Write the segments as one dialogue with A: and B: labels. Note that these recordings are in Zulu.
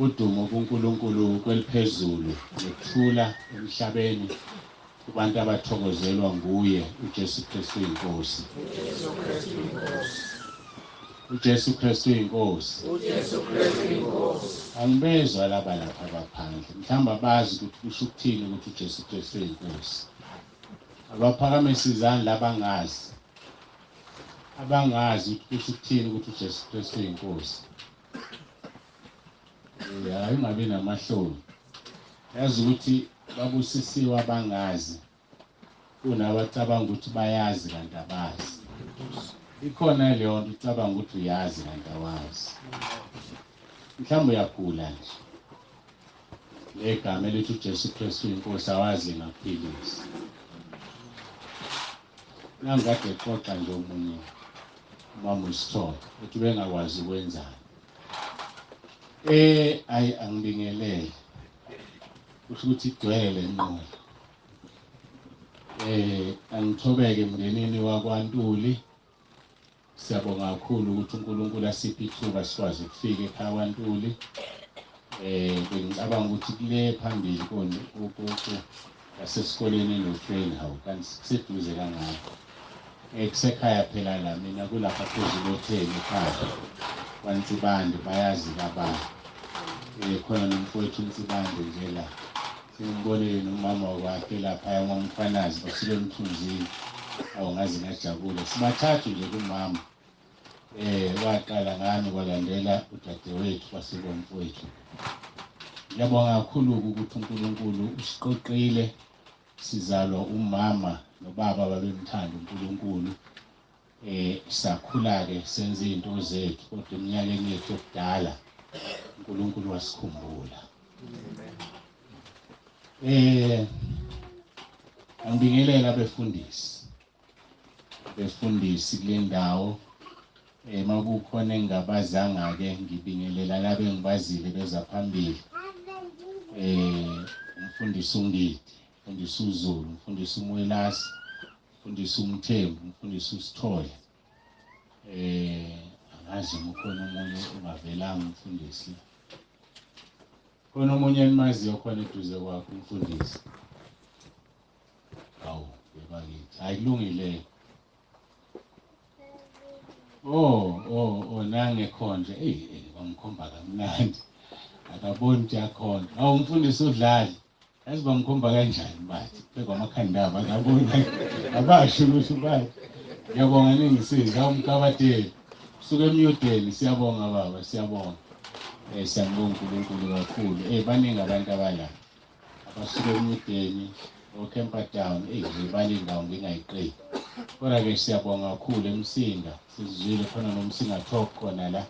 A: udumo kuNkulunkulu kweliphezulu nokuthula emhlabeni kubantu abathokozelwa nguye uJesu Kristu inkosi. uJesu Kristu inkosi. Angibezwa laba lapha abaphandle mhlawumbe abazi ukuthi kusho ukuthini ukuthi uJesu Kristu inkosi. Abaphakamisa izandla abangazi ukuthi kusho ukuthini ukuthi uJesu Kristu inkosi. Hayi ngabe namahloni. Yazi ukuthi babusisiwe abangazi kunabacabanga ukuthi bayazi kanti abazi. Ikhona leyo nto ucabanga ukuthi uyazi kanti awazi. Mhlawumbe uyagula nje. Legama elithi uJesu Kristu inkosi awazi ngaphilisi. Nangikade xoxa nje omunye umama uSithole ukuthi bengakwazi ukwenzani. Ayi angibingelele. Kusho ukuthi igcwele inqola. Angithobeke emndenini wakwaNtuli. Siyabonga kakhulu ukuthi uNkulunkulu asiphe ithuba sikwazi ukufika ekhaya kwaNtuli. Bengicabanga ukuthi kule phambili konke asesikoleni enotrain hawu kanti siseduze kangaka. Kusekhaya phela la mina kulapha phezulu otheni ekhaya. kwaNsibande bayazi kabani. Khona nomfowethu uNsibande nje la. Singibonile nomama wakhe lapha ngomfanazi basuke emthunzini. Awungazi ngajabula. Sibathathu nje kumama. Waqala ngami kwalandela udadewethu kwasebomfowethu. Ngiyabonga kakhulu ukuthi uNkulunkulu usiqoqile sizalwa umama nobaba babemthanda uNkulunkulu. Sakhula ke senze izinto zethu kodwa eminyakeni yethu yokudala uNkulunkulu wasikhumbula. Angibingelela befundisi kule ndawo. Makukhona engabazanga ke ngibingelela labe engibazile beza phambili. Umfundisi uNgidi, umfundisi uZulu, umfundisi uMwelasi, umfundisi uMthembu, umfundisi uSithole. Angazi ukhona umunye ungavelanga umfundisi. Khona umunye enimaziyo khona eduze kwakho umfundisi. Awu, bebakithi. Ayikulungile. Nange khonje. Bangikhomba kamnandi. Akaboni ukuthi akhona. Umfundisi uDlali. Yazi bangikhomba kanjani bathi? Bekwamakhanda akaboni. Abasho ukuthi bathi. Ngiyabonga ningisiza umkabateli. Suke emyudeni siyabonga baba, siyabonga. Siyabonga uNkulunkulu kakhulu. Baningi abantu abala. Abasuke emyudeni oCamperdown, baningi ngingayiqedi. Kodwa ke siyabonga kakhulu eMsinga. Sizwile khona nomsinga talk khona la.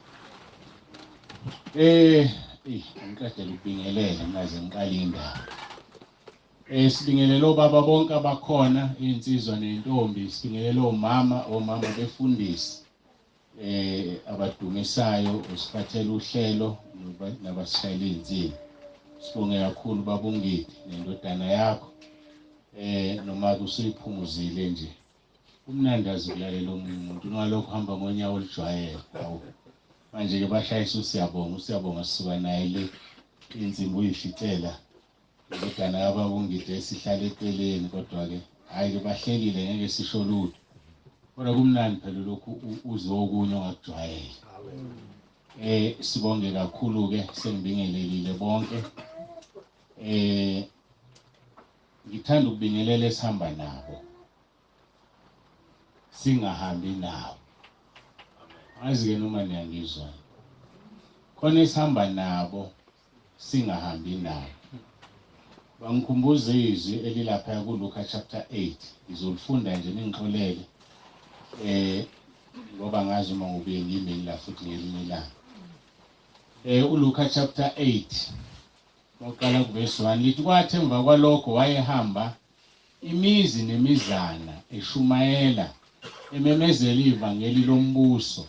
A: Ngiqedela ukubingelela ngaze ngiqale indaba. Sibingelele obaba bonke abakhona, insizwa nentombi, sibingelele omama befundisi abadumisayo, usiphathele uhlelo nabasishayela izinsimbi. Sibonge kakhulu babungidi nendodana yakho, noma kusuyiphumuzile nje. Umnandazi ukulalela omunye umuntu ngalokho hamba ngonyawo olujwayele. Manje ke bashayisa usiyabonga sisuka naye le inzimbo uyifitela. Indodana yababungidi esihlala eceleni, kodwa ke hayi ke bahlelile ngeke sisho lutho. Kodwa kumnandi phela lokhu uzwe okunye ongakujwayele. Sibonge kakhulu ke sengibingelelile bonke. Ngithanda ukubingelela esihamba nabo, singahambi nabo. Azi ke noma niyangizwa, khona esihamba nabo singahambi nabo. Bangikhumbuza izwi elilapha kuLuka chapter 8. Ngizolifunda nje ningixolele ngoba ngazi uma ngubuye ngime la futhi ngelinye ilanga. uLuka chapter 8 baqala kuverse 1 lithi, kwathi emva kwalokho wayehamba imizi nemizana eshumayela ememezela iVangeli lombuso,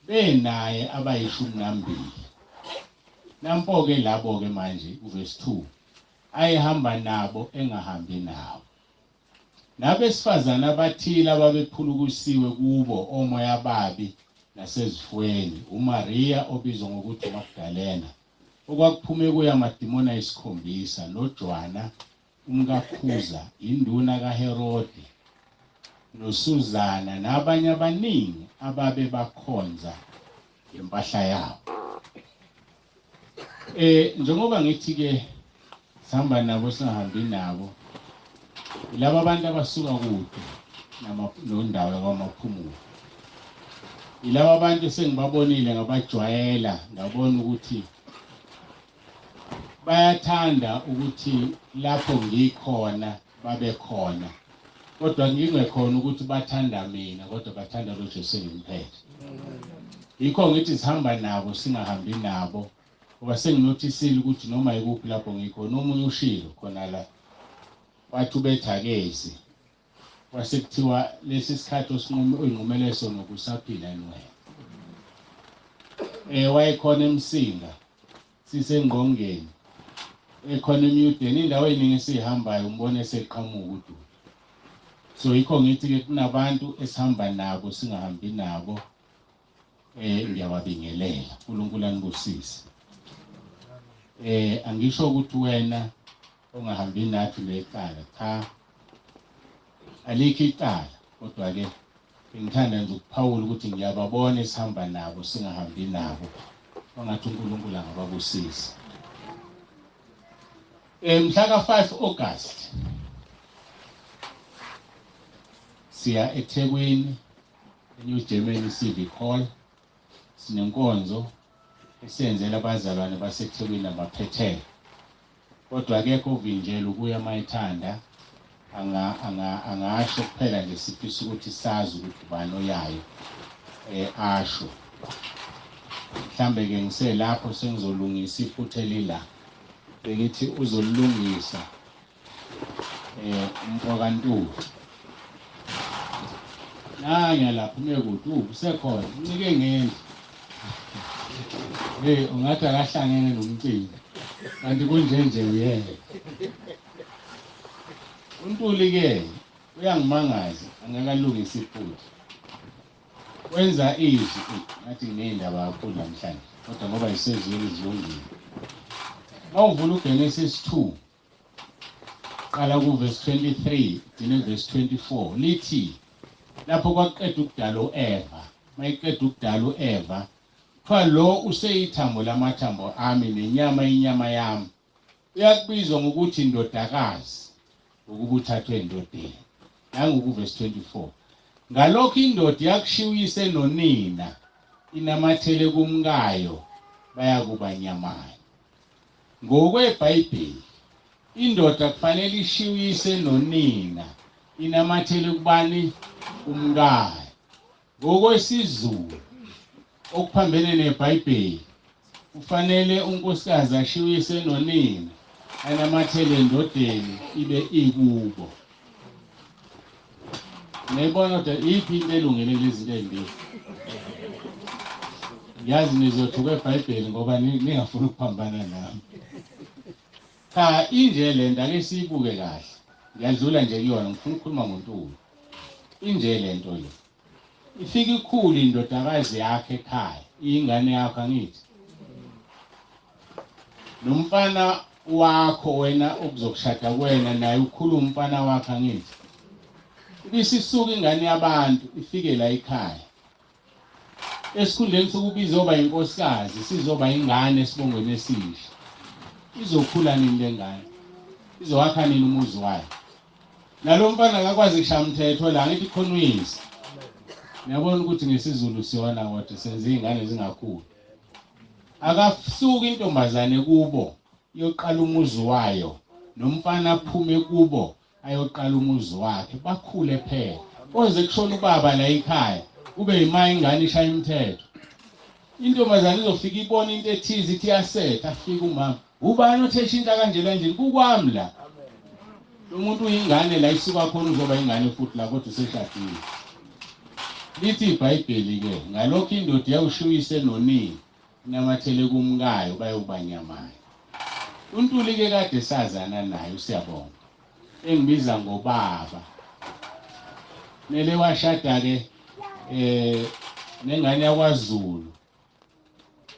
A: benaye abayi12. Nampo-ke labo-ke manje uverse 2 ayehamba nabo engahambi nabo. Nabesifazana abathile ababephulukusiwe kubo omoya ababi nasezifweni, uMaria obizwa ngokuthi uMagdalena, okwakuphume kuye amadimoni ayisikhombisa, noJohana umkakhuza, induna kaHerode, noSuzana, nabanye abaningi ababe bakhonza ngempahla yabo. Njengoba ngithi-ke sihamba nabo singahambi nabo, laba abantu abasuka kude nondawo kwamaphumulo, yilaba abantu esengibabonile ngabajwayela, ngabona ukuthi bayathanda ukuthi lapho ngikhona babe khona, kodwa ngingekhona ukuthi bathanda mina, kodwa bathanda lo Jesu engimphethe. Yikho ngithi sihamba nabo singahambi nabo, ngoba senginothisile ukuthi noma yikuphi lapho ngikhona, omunye ushilo khona la wathi ubethakezi, wasekuthiwa lesi sikhathi osinqumele sona kusaphila niwena. Wayekhona eMsinga, sisengqongeni, ekhona eMyudeni, indawo eningi esihambayo umbone eseqhamuka uDudu. So yikho ngithi-ke kunabantu esihamba nabo singahambi nabo, ngiyababingelela, uNkulunkulu anibusise. Angisho ukuthi wena ongahambi nathi necala, cha, alikho icala, kodwa ke ngithanda nje ukuphawula ukuthi ngiyababona esihamba nabo singahambi nabo, ongathi uNkulunkulu angababusisa. Mhla ka-5 August siya eThekwini, eNew Germany Civic Hall, sinenkonzo esenzela abazalwane baseThekwini abaphethele. Kodwa akekho ovinjelwe ukuya mayithanda, angasho kuphela nje sifisa ukuthi sazi ukuthi ubani oyayo, asho. Mhlambe ke ngiselapho sengizolungisa iphutha elila, bengithi uzolungisa umfokaNtuli. Ngiyalapha umekude usekhona, uncike ngendlu. Ungathi akahlangene nomcimbi, kanti kunjenje uyena. uNtuli-ke uyangimangaza, angakalungisa iphutha. Wenza izwi, ngathi nginendaba kakhulu namhlanje, kodwa ngoba yisezweni zilungile. Mawuvula uGenesis 2, qala kuverse 23, gcine verse 24, lithi lapho kwaqeda ukudala u-Eva, mayiqeda ukudala u-Eva, kuthiwa lo useyithambo lamathambo ami nenyama inyama yami, uyakubizwa ngokuthi indodakazi, ukuba uthathwe endodeni. Nangokuverse 24, ngalokho indoda yakushiya uyise nonina, inamathele kumkayo, bayakuba nyamanye. NgokweBhayibheli indoda kufanele ishiye uyise nonina, inamathele kubani? Kumkayo. NgokwesiZulu okuphambene neBhayibheli kufanele unkosikazi ashiye uyise nonina, anamathele endodeni ibe ikubo. Nayibona ukuthi iphi into elungele lezi zinto ezimbili. Yazi nizothuka eBhayibheli ngoba ningafuni ukuphambana nami. Cha inje lento ake siyibuke kahle. Ngiyadlula nje kuyona ngifuna ukukhuluma ngoNtuli. Inje lento le. Ifika ikhulu indodakazi yakhe ekhaya, ingane yakho angithi. Nomfana wakho wena okuzokushada kuwena naye ukhulu umfana wakhe angithi. Ibisisuka ingane yabantu ifike la ekhaya. Esikhundleni sokubiza oba inkosikazi sizoba ingane esibongweni esihle. Izokhula nini lengane? Izohakha nini umuzi wayo? Nalo mfana akakwazi kushaya umthetho la ngithi khona uyise. Ngiyabona ukuthi ngesizulu siyona kodwa senze ingane zingakhuli. Akasuka intombazane kubo iyoqala umuzi wayo nomfana aphume kubo ayoqala umuzi wakhe bakhule phela. Oze kushona ubaba la ekhaya kube ima ingane ishaya imithetho. Intombazane izofika ibona into ethize ithi yasetha afika umama. Ubani otheshinta kanje kanje kukwami la. Lo muntu uyingane la isuka khona uzoba ingane futhi la kodwa useshadile. Lithi iBhayibheli ke ngalokho indoda yawushuyise nonini namathele kumkayo bayobanyamayo. uNtuli ke kade sazana naye usiyabona. Engibiza ngobaba. Mele washada ke nengane yakwaZulu.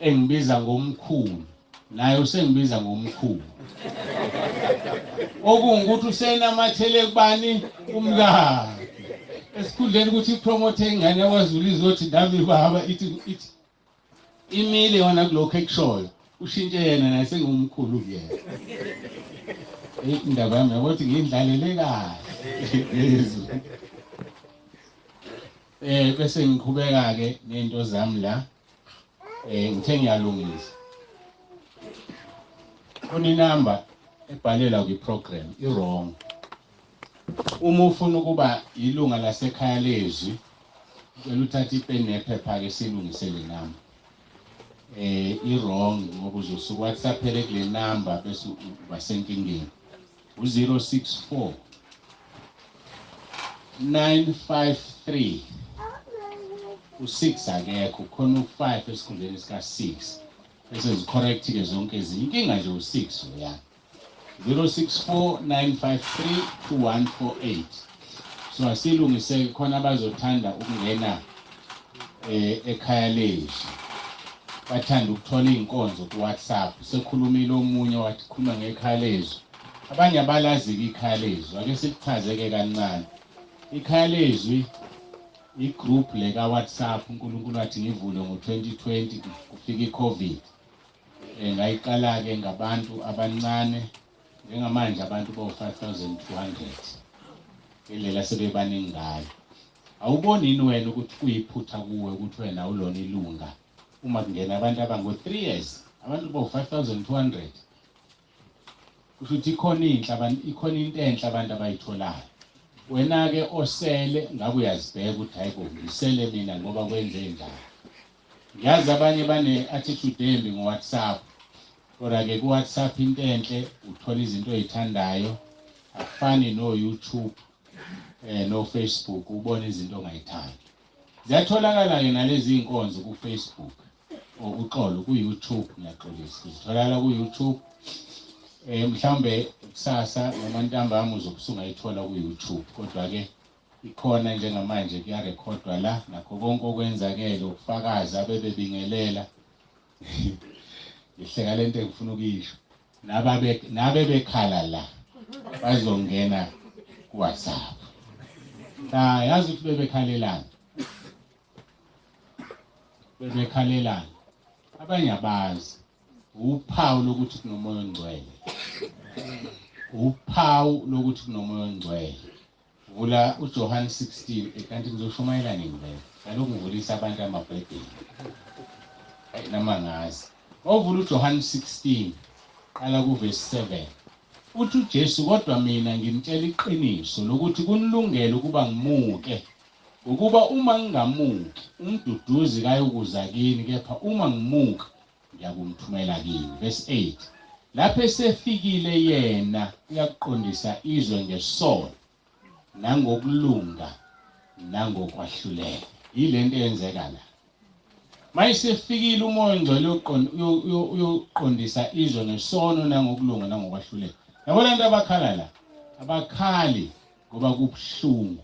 A: Engibiza ngomkhulu. Naye usengibiza ngomkhulu. Okungukuthi usenamathele kubani umkakhe. Esikhundleni ukuthi ipromote ingane yakwaZulu izothi nami baba ithi imile yona kulokho ekushoyo. Ushintshe yena naye sengumkhulu kuyena. Indaba yami yakuthi ngiyidlalele kahle. Yesu. Bese ngiqhubeka ke nento zami la. Ngithe ngiyalungisa. Inamba ebhalela kwiprogram i-wrong. Uma ufuna ukuba ilunga lasekhaya lezwi, kumele uthathe ipeni nephepha ke silungisele namba. I-wrong ngoba uzosuka WhatsApp-ele kule number bese ubasenkingeni. 064 953 u6 akekho khona u5 esikhundleni sika 6 bese zicorrect ke zonke ezinye inkinga nje u6 uyana. 064 953 2148. So asilungise khona abazothanda ukungena ekhaya lezwi. Bathanda ukuthola inkonzo ku WhatsApp. Sekhulumile omunye wathi khuluma ngekhaya lezwi. Abanye abalazi ikhaya lezwi. Ake sikuchazeke kancane. Ikhaya lezwi igroup leka WhatsApp uNkulunkulu wathi ngivule ngo2020 kufika iCovid. Ngayiqala ke ngabantu abancane njengamanje abantu bo5200. Ilela sebebaningi ngayo. Awuboni yini wena ukuthi kuyiphutha kuwe ukuthi wena ulona ilunga uma kungena abantu abango3 years abantu bo5200 kushuthi ikhona into enhle abantu abayitholayo. Wena ke osele ngabe uyazibheka ukuthi hayibo ngisele mina ngoba kwenze njani. Ngiyazi abanye bane attitude embi ngoWhatsApp. Kodwa ke ku WhatsApp into enhle uthola izinto ezithandayo afani no YouTube no Facebook ubona izinto ongayithandi. Ziyatholakala ke nalezi inkonzo ku Facebook uqolo ku YouTube ngiyaxolisa. Zitholakala ku YouTube. Mhlambe kusasa noma ntambama uzokungayithola ku YouTube kodwa ke ikhona njengamanje kuyarekhodwa la nakho konke okwenzakele ukufakaza abebebingelela. Ihleka lento engifuna ukuyisho nabe bekhala la bazongena ku WhatsApp. Yazi ukuthi bebekhalelana abanye abazi uphawu lokuthi kunomoya ongcwele. Uphawu lokuthi kunomoya ongcwele. Vula uJohn 16 kanti ngizoshumayela nini vele. Ngalokho ngivulisa abantu amabhayibheli. Namangazi. Mawuvula uJohn 16 qala ku verse 7. Uthi uJesu kodwa mina ngimtshela iqiniso lokuthi kunilungele ukuba ngimuke. Ukuba uma ngingamuki umduduzi kayokuza kini kepha uma ngimuka ngiyakumthumela kini. Verse 8. lapho esefikile yena uyakuqondisa izwe ngesono nangokulunga nangokwahluleka. Yilento eyenzeka la. Mayisefikile umoya ongcwele uyoqondisa izwe ngesono nangokulunga nangokwahluleka. Yabona abantu abakhala la, abakhali ngoba kubuhlungu,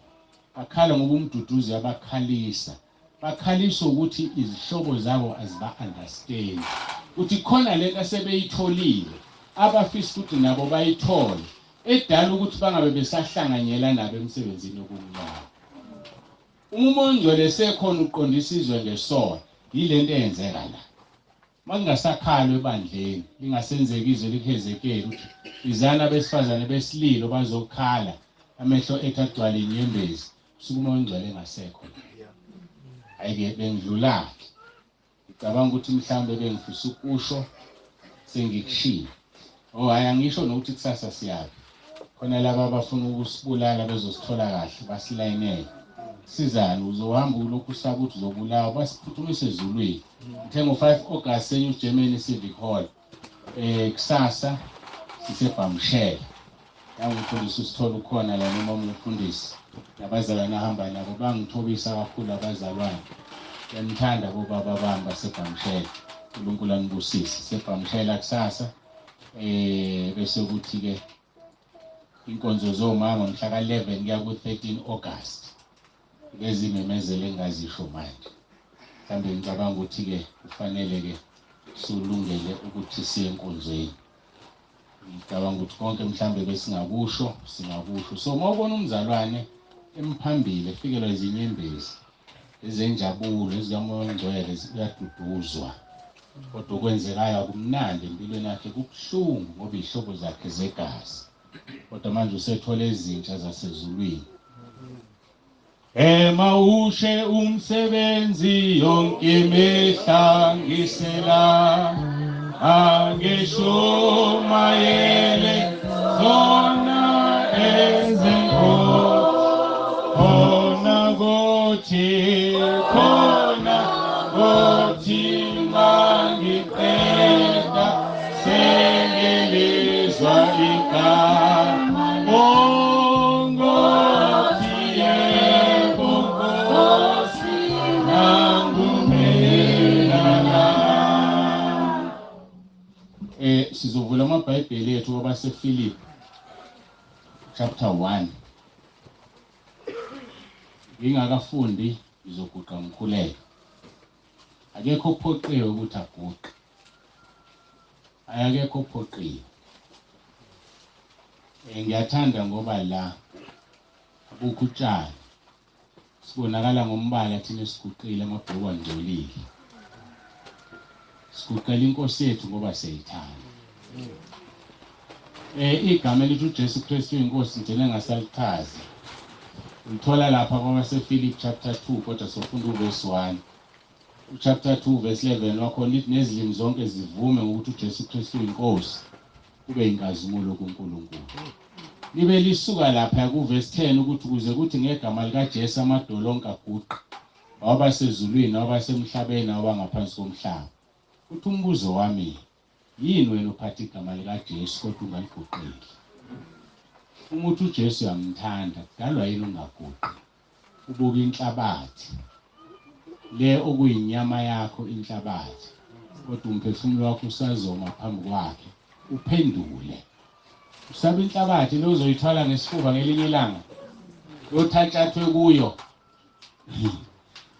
A: bakhala ngoba umduduzi abakhalisa, bakhalisa ukuthi izihlobo zabo aziba-understand, ukuthi khona lento asebeyitholile abafisa ukuthi nabo bayithole, edala ukuthi bangabe besahlanganyela nabo emsebenzini wokuncane. Umoya ongcwele sekhona uqondisa izwe ngesono, yilento eyenzeka la. Makungasakhalwa ebandleni, lingasenzeki izwe likhezekile ukuthi izana abesifazane besililo bazokhala, amehlo ethu agcwale inyembezi, usuke umoya ongcwele engasekho. Ayike bengidlula. Ngicabanga ukuthi mhlawumbe bengifisa ukusho sengikushilo. Hayi angisho nokuthi kusasa siyabe. Khona laba abafuna ukusibulala bezosithola kahle basilayinele. Sizani uzohamba ulokhu usaba ukuthi uzobulawa basiphuthumise ezulwini. Ngithe ngo-5 August eNew Germany Civic Hall. Kusasa sisebhamshela. Yangifundisa usithola ukhona la noma umfundisi. Nabazalwane ahamba nabo bangithobisa kakhulu abazalwane. Ngiyamthanda bobaba bami basebhamshela. uNkulunkulu anibusise. Sebhamshela kusasa. Bese kuthi ke inkonzo zomama mhla ka-11 kuya ku-13 August. Bezimemezele engazisho manje. Mhlambe ngicabanga ukuthi ke kufanele ke sulungele ukuthi siye enkonzweni. Ngicabanga ukuthi konke mhlambe besingakusho singakusho. So mawubona umzalwane emphambili efikelwa izinyembezi ezenjabulo ezikamoya ongcwele ziyaduduzwa, kodwa okwenzekayo akumnandi empilweni yakhe, kubuhlungu ngoba izihlobo zakhe zegazi, kodwa manje usethola ezintsha zasezulwini. Mawushe umsebenzi yonke imihla ngisela, angisho mayele zona ezinkosi, khona gothi mangiqeda sengelizwa igama, ngokuthi yebo Nkosi nangumelana. Sizovula amabhayibheli ethu kwabase Filipi chapter 1. Ngingakafundi ngizoguqa mkhuleko. Akekho ophoqiwe ukuthi aguqe. Akekho ophoqiwe. Ngiyathanda ngoba la abukho utshani. Sibonakala ngombala thina siguqile amabhuku angcolile. Siguqela inkosi yethu ngoba siyayithanda. Igama elithi uJesu Kristu inkosi ngene ngasalichazi. Uthola lapha kwabase Filipi chapter 2 kodwa sofunda uverse 1. Chapter 2 verse 11 wakhona lithi nezilimi zonke zivume ukuthi uJesu Kristu inkosi, kube inkazimulo kuNkulunkulu. Libe lisuka lapha ku verse 10 ukuthi kuze kuthi ngegama lika Jesu amadolo onke aguqe, waba sezulwini waba semhlabeni waba ngaphansi komhlaba. Uthi umbuzo wami, yini wena uphatha igama lika Jesu kodwa ungaliguqeli? Umuthi uJesu uyamthanda, kudalwa yini ungaguqi? Ubuka inhlabathi le okuyinyama yakho inhlabathi, kodwa umphefumulo wakho usazoma phambi kwakhe, uphendule. Usaba inhlabathi lo uzoyithwala ngesifuba ngelinye ilanga, lothathathwe kuyo.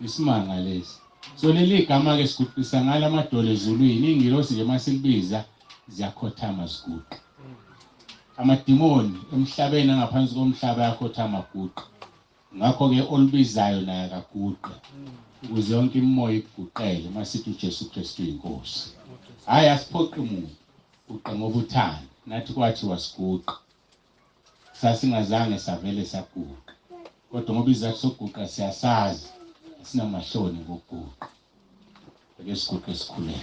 A: Isimanga lesi. So leli gama ke siguqisa ngala amadolo ezulwini, ingilosi nje masilibiza ziyakhothama ziguqa. Amadimoni emhlabeni ngaphansi komhlaba yakhothama guqa. Ngakho ke olibizayo naye akaguqa, ukuze yonke imimoya iguqele masithi uJesu Kristu inkosi. Hayi asiphoqi umuntu, guqa ngoba uthanda. Nathi kwathi wasiguqa, sasingazange savele saguqa, kodwa ngoba izathu sokuguqa siyasazi, sinamahloni ngokuguqa. Ake siguqe sikhuleke.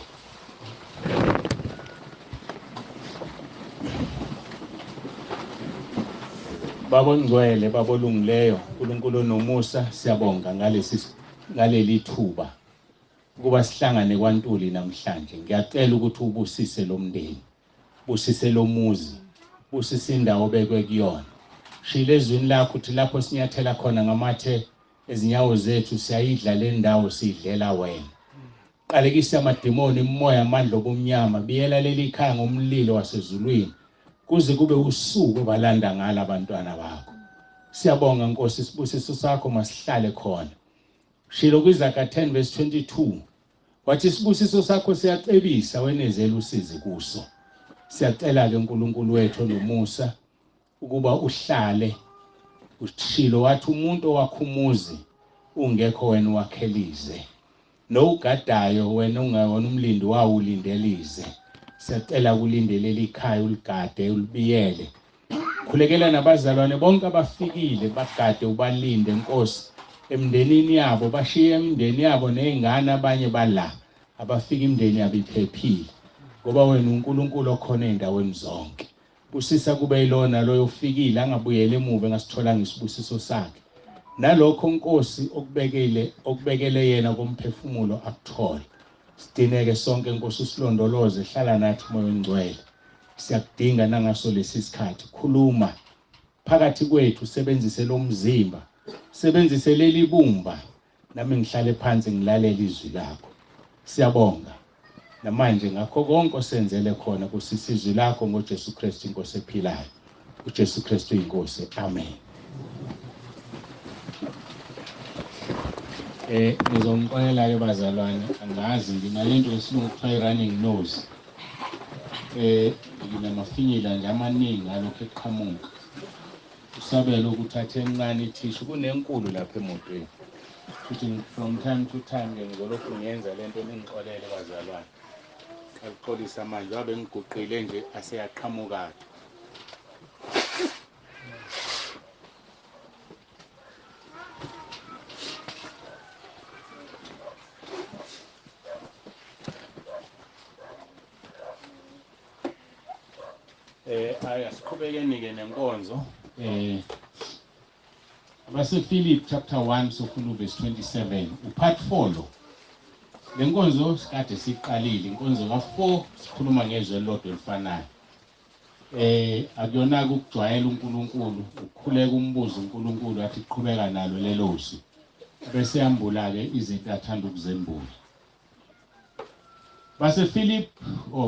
A: Baba ngcwele, baba olungileyo, uNkulunkulu nomusa, siyabonga ngaleli thuba ukuba sihlangane kwaNtuli namhlanje. Ngiyacela ukuthi ubusise lo mndeni, busise lo muzi, busise indawo obekwe kuyona. Shilo ezwini lakho uthi lapho sinyathela khona ngamathe ezinyawo zethu siyayidla le ndawo sidlela wena. Qalekisa amademoni, imimoya amandla obumnyama, biyela leli khaya ngomlilo wasezulwini kuze kube usuku obalanda ngala abantwana bakho. Siyabonga Nkosi, isibusiso sakho masihlale khona. Shilo kwiZaga 10 verse 22 wathi isibusiso sakho siyacebisa wenezela usizi kuso. Siyacela ke uNkulunkulu wethu onomusa ukuba uhlale. Ushilo wathi umuntu owakhumuzi ungekho wena wakhelize, nowugadayo wena ungawona umlindi wawo ulindelize. Siyacela ukulindele likhaya uligade ulibiyele. Khulekela nabazalwane bonke abafikile bagade ubalinde Nkosi emndenini yabo, bashiye imndeni yabo nezingane abanye bala abafika imndeni yabo iphephile, ngoba wena uNkulunkulu okhona endaweni zonke. Busisa kube yilona loyo ufikile angabuyele emuva ngasithola ngisibusiso sakhe. Nalokho Nkosi okubekele yena komphefumulo akuthole. Sidineke sonke Nkosi usilondoloze, hlala nathi moya ongcwele. Siyakudinga nangaso lesi sikhathi. Khuluma phakathi kwethu, sebenzise lo mzimba, sebenzise leli bumba, nami ngihlale phansi ngilalela izwi lakho. Siyabonga namanje ngakho konke osenzele khona kusisizwe lakho ngoJesu Kristu inkosi ephilayo. uJesu Kristu inkosi. Amen. Ngizomxolela ke bazalwane, angazi nginalento lesilungu kuthiwa running nose. Nginamafinyila nje amaningi ngalokho eqhamuka. Usabela ukuthi athe encane ithishu kunenkulu lapha emotweni. Futhi from time to time ngizolokhu ngiyenza lento ningixolele bazalwane. Ngixolisa manje wabe ngiguqile nje aseyaqhamuka. Asiqhubekeni ke nenkonzo. Abase Filipi chapter 1 sofuna verse 27 upart 4 lo. Lenkonzo sikade siqalile, inkonzo ka4 sikhuluma ngezwe lodwa elifanayo. Akuyona ukujwayela uNkulunkulu, ukukhuleka umbuzo uNkulunkulu athi qhubeka nalo lelosi. Bese yambula ke izinto athanda ukuzembula. Base Filipi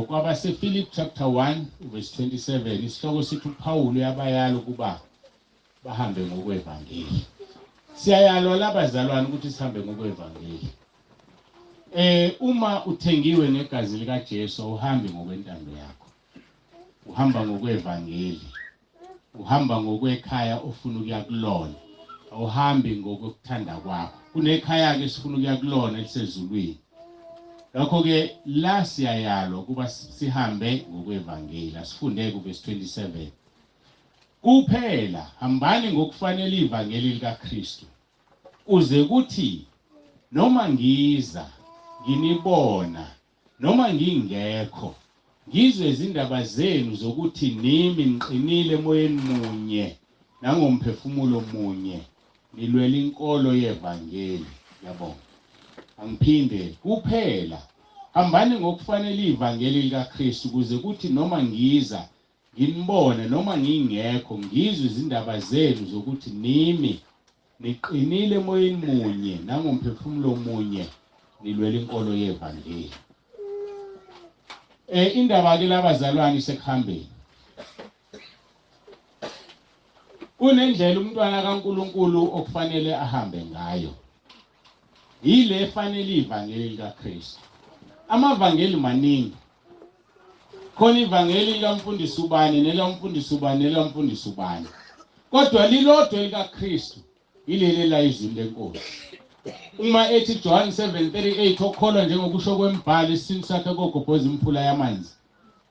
A: kwabase Filipi chapter 1 verse 27 isihloko sithi uPaul uyabayala ukuba bahambe ngokweVangeli. Siyayalwa labazalwane ukuthi sihambe ngokweVangeli. Uma uthengiwe negazi lika Jesu uhambe ngokwentando yakho. Uhamba ngokweVangeli. Uhamba ngokwekhaya ofuna ukuya kulona. Awuhambi ngokuthanda kwakho. Kunekhaya ke sifuna ukuya kulona elisezulwini. Ngakho ke la siyayalwa kuba sihambe ngokweVangeli. Asifunde ku verse 27. Kuphela hambani ngokufanele iVangeli lika Kristu. Uze kuthi noma ngiza nginibona noma ngingekho ngizwe izindaba zenu zokuthi nimi niqinile emoyeni munye nangomphefumulo munye nilwela inkolo yeVangeli. Yabonga. Angiphinde kuphela hambani ngokufanele iVangeli lika Kristu kuze kuthi noma ngiza nginibone noma ngingekho ngizwe izindaba zenu zokuthi nimi niqinile emoyeni munye nangomphefumulo munye nilwela inkolo yeVangeli. Indaba ke labazalwane isekuhambeni. Kunendlela umntwana kaNkulunkulu okufanele ahambe ngayo. Yile efanele iVangeli lika Kristu. Amavangeli maningi. Khona iVangeli likamfundisi ubani nelamfundisi ubani nelamfundisi ubani. Kodwa lilodwa lika Kristu ileli la izwi lenkosi. Uma ethi John 7:38 okholwa njengokusho kwembhalo isimo sakhe kokobhoza imphula yamanzi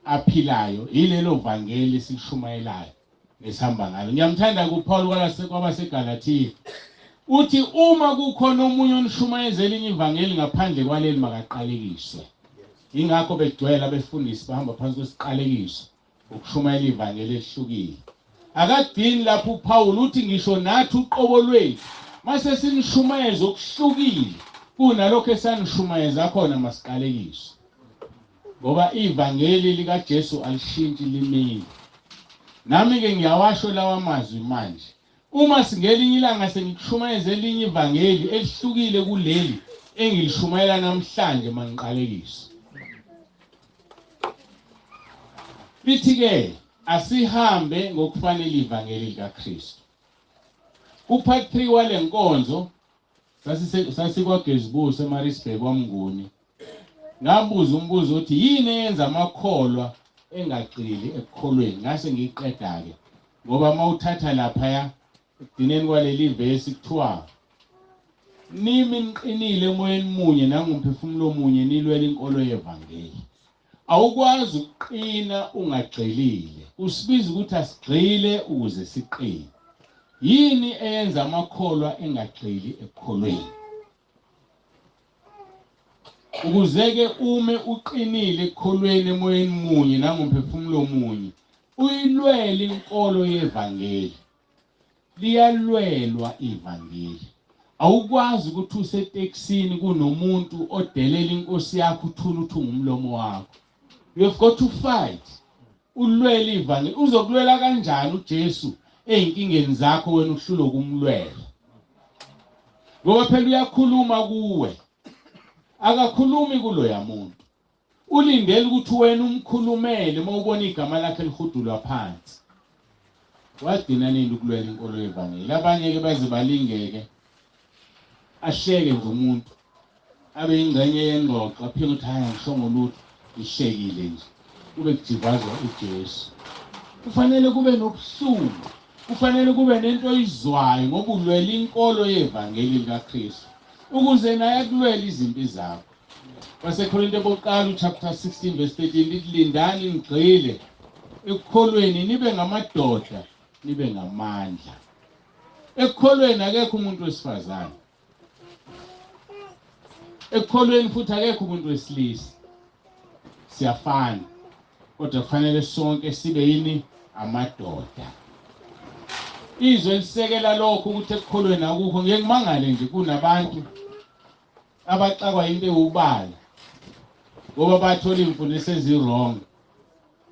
A: aphilayo, ilelo vangeli silishumayelayo nesihamba ngalo. Ngiyamthanda kuPaul kwabaseGalatiya. Uthi uma kukhona omunye onishumayezela inye ivangeli ngaphandle kwaleli makaqalekiswe. Ingakho begcwele abefundisi bahamba phansi kwesiqalekiso ukushumayela ivangeli elihlukile. Akadini lapho uPaul uthi ngisho nathi uqobo lwethu mase sinishumayeza okuhlukile kunalokho esanishumayeza khona masiqalekiswe. ngoba iVangeli lika Jesu alishintshi limini. Nami ke ngiyawasho lawa mazwi manje. Uma singelinye ilanga sengishumayeza elinye iVangeli elihlukile kuleli engilishumayela namhlanje mangiqalekisa. Lithi ke asihambe ngokufanele iVangeli lika Kristu. Kupart 3 wale nkonzo sasikwagezibuse eMaritzburg kwaMnguni. Ngabuza umbuzo uthi yini eyenza amakholwa engaqili ekukholweni. Ngase ngiqeda ke ngoba mawuthatha lapha ekugcineni kwaleli verse kuthiwa nimi niqinile emoyeni munye nangumphefumulo munye nilwela inkolo yeVangeli. Awukwazi ukuqina ungagxilile. Usibiza ukuthi asigxile ukuze siqine. Yini eyenza amakholwa engagxili ekukholweni? Ukuze ke ume uqinile ekukholweni emoyeni munye nangumphefumulo munye uyilwele inkolo yeVangeli. Liyalwelwa iVangeli. Awukwazi ukuthi usetekisini kunomuntu odelela inkosi yakho uthula uthi ngumlomo wakho. You have got to fight. Ulwele iVangeli. Uzokulwela kanjani uJesu ezinkingeni zakho wena uhlule ukumlwela? Ngoba phela uyakhuluma kuwe. Akakhulumi kulo yamuntu. Ulindele ukuthi wena umkhulumele mawubona igama lakhe lihudulwa phansi. Wadina nini ukulwela inkolo yeVangeli? Abanye ke baze balingeke. Ahleke nje umuntu. Abe ingcenye yengxoxo aphinde ukuthi hayi ngisho ngolutho ihlekile nje. Kube kujivazwa uJesu. Kufanele kube nobuhlungu. Kufanele kube nento oyizwayo ngoba ulwela inkolo yeVangeli lika Kristu. Ukuze naye akulwele izimpi zakho. Wasekorinte bokuqala chapter 16 verse 13 lithi lindani nigxile ekukholweni nibe ngamadoda nibe ngamandla. Ekukholweni akekho umuntu wesifazane. Ekukholweni futhi akekho umuntu wesilisa. Siyafana. Kodwa kufanele sonke sibe yini amadoda. Izwe lisekela lokho ukuthi ekukholweni akukho. Ngeke ngimangale nje kunabantu abaxakwa into ewubala ngoba bathola imfundiso ezirong.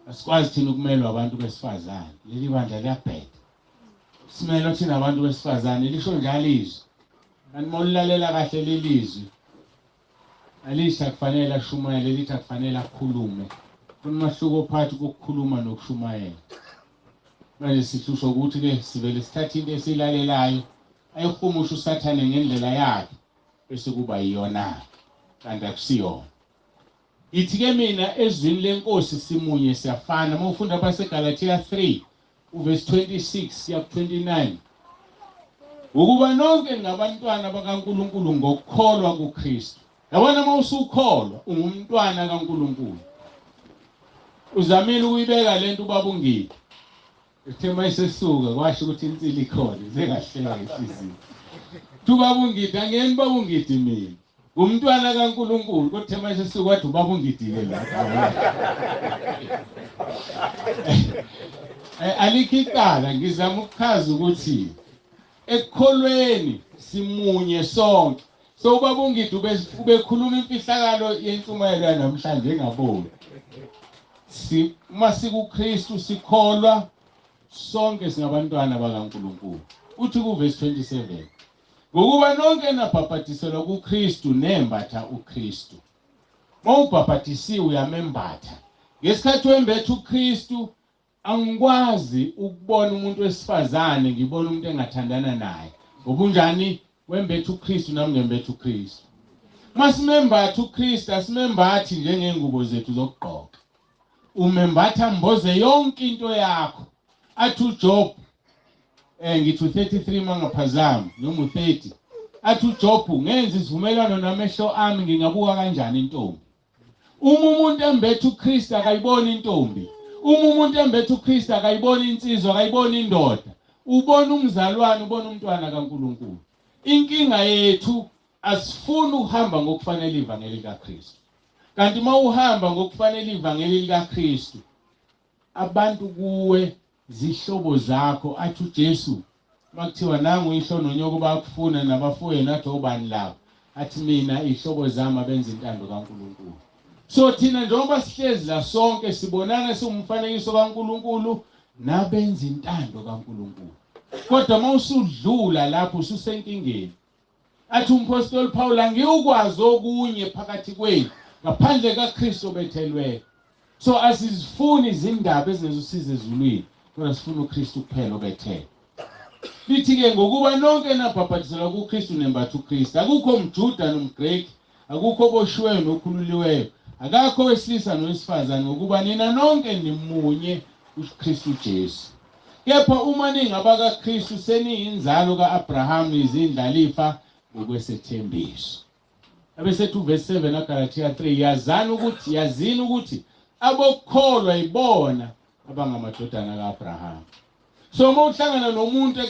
A: Asikwazi thina ukumelwa abantu besifazane. Leli bandla liyabheda. Simele thina abantu besifazane lisho njalo izwi. Kanti mawulalela kahle lelizwi alisha kufanele ashumayele lithi akufanele akhulume. Kunamahluko phakathi kokukhuluma nokushumayela. Manje sihlusho ukuthi ke sivele sithathe into esilalelayo ayihumusha uSathane ngendlela yakhe bese kuba yiyona kanti akusiyona. Ithi ke mina ezwini lenkosi simunye siyafana. Mawufunda baseGalatia 3 uverse 26 ya 29. Ukuba nonke ngabantwana bakaNkulunkulu ngokukholwa kuKristu. Yabona mawusukholwa ungumntwana kaNkulunkulu. Uzamile ukuyibeka lento ubaba ungiphi. Ethema isesuka kwasho ukuthi insili ikhona zengahleka inhliziyo. Ubaba ungithi angeni baba ungithi mina. Umntwana kaNkulunkulu kodwa ethema isesuka wathi ubaba ungithi ke la. Alikicala ngizama ukuchaza ukuthi ekukholweni simunye sonke. So ubaba ungithi ubekhuluma imfihlakalo yentshumayelo yanamhlanje engaboni. Uma sikuKristu sikholwa sonke singabantwana bakaNkulunkulu. Uthi kuverse 27. Ngokuba nonke nabhaphathiselwa kuKristu nembatha uKristu. Mawubhaphathisiwe uyamembatha. Ngesikhathi wembetha uKristu angikwazi ukubona umuntu wesifazane ngibona umuntu engathandana naye. Ngobunjani wembetha uKristu nami ngembetha uKristu. Masimembatha uKristu asimembathi njengengubo zethu zokugqoka. Umembatha mboze yonke into yakho. Athi uJob ngithi 33 mangaphazama noma u30. Athi uJob ngenza isivumelwano namehlo ami ngingabuka kanjani intombi. Uma umuntu embetha uKristu akayiboni intombi. Uma umuntu embetha uKristu akayiboni insizwa akayiboni indoda. Ubona umzalwane ubona umntwana kaNkulunkulu. Inkinga yethu asifuni ukuhamba ngokufanele iVangeli likaKristu. Kanti mawuhamba ngokufanele iVangeli likaKristu abantu kuwe zihlobo zakho. Athi uJesu makuthiwa nangu ihlono nyoko bakufuna nabafowenu athi obani labo. Athi mina ihlobo zami abenza intando kaNkulunkulu. So thina njengoba sihlezi la sonke sibonana siwumfanekiso kaNkulunkulu nabenza intando kaNkulunkulu. Kodwa mawusudlula lapho ususenkingeni. Athi umpostoli Paul angiyukwazi okunye phakathi kwenu ngaphandle kaKristu obethelweyo. So asizifuni izindaba ezinezusiza ezulwini, kodwa sifuna uKristu kuphela obethelwe. Lithi ke ngokuba nonke nabhaphathiselwa kuKristu nembatha uKristu. Akukho umJuda nomGreki, akukho oboshiweyo nokhululiweyo, akakho owesilisa nowesifazane, ngokuba nina nonke nimunye uKristu Jesu. Kepha uma ningaba kaKristu seniyinzalo kaAbraham, izindlalifa ngokwesethembiso. Abesethu verse 7 kaGalatia 3 yazini ukuthi abokholwa ibona abangamadodana kaAbraham. So mawuhlangana nomuntu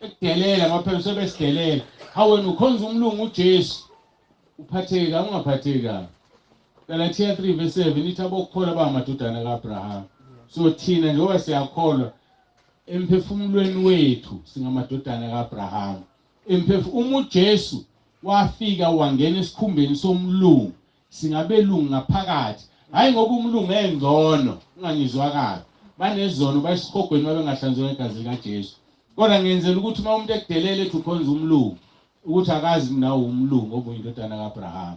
A: ekudelela ngaphela sebesidelela, wena ukhonza umlungu uJesu, uphatheka ungaphatheka. Galatia 3 verse 7 ithi abokholwa abangamadodana kaAbraham. So thina njengoba siyakholwa emphefumulweni wethu singamadodana kaAbraham. Uma uJesu wafika wangena esikhumbeni somlungu, singabelungu ngaphakathi. Hayi ngoba umlungu engcono, ungangizwa kabi. Banezono bayisikhogweni babengahlanzwe igazi likaJesu. Kodwa ngenzela ukuthi uma umuntu ekudelela ethi ukhonza umlungu, ukuthi akazi nawo umlungu obuyindodana kaAbraham.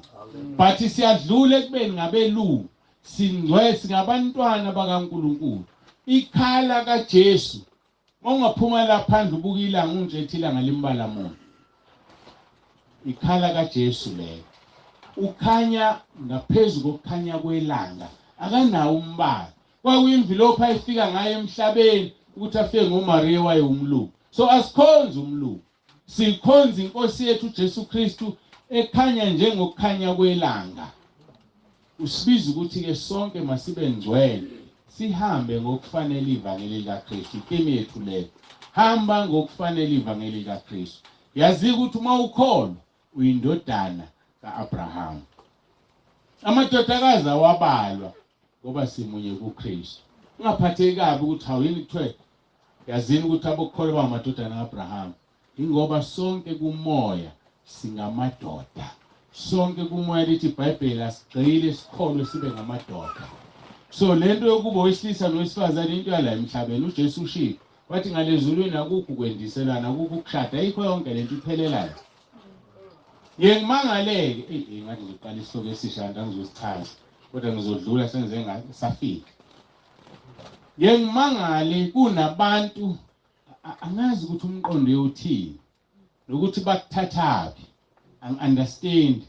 A: But siyadlula ekubeni ngabelungu, singabantwana bakaNkulunkulu. Ikhala kaJesu ungaphuma la phandle ubuka ilanga unje ethi ilanga limbala muntu. Ikhala kaJesu leyo. Ukhanya ngaphezulu kokukhanya kwelanga, akanawo umbala. Kwakuyimvilophi ayifika ngayo emhlabeni ukuthi afike ngoMaria wayumlungu. So asikhonza umlungu, sikhonza inkosi yethu uJesu Kristu ekhanya njengokukhanya kwelanga. Usibiza ukuthi ke sonke masibe ngcwele, sihambe ngokufanele iVangeli likaKristu. Theme yethu leyo, hamba ngokufanele iVangeli likaKristu. Yazi ukuthi uma ukholwa uyindodana kaAbraham. Amadodakazi awabalwa ngoba simunye kuKristu. Ungaphatheki kabi ukuthi awuyini kuthiwe yazini ukuthi abokholwa abangamadodana kaAbraham. Ingoba sonke kumoya singamadoda. Sonke kumoya lithi iBhayibheli asigcile sikholwe sibe ngamadoda. So lento yokuba owesilisa nowesifazane into yala emhlabeni uJesu ushilo wathi ngalezulwini akukho ukwendiselana, akukho ukushada, ayikho yonke lento iphelelayo. Ngimangaleke ngathi ngiqala isihloko esisha ngizosichaza, kodwa ngizodlula senze ngasafika. Ngimangale kunabantu angazi ukuthi umqondo uthini nokuthi bakuthathapi. Understand.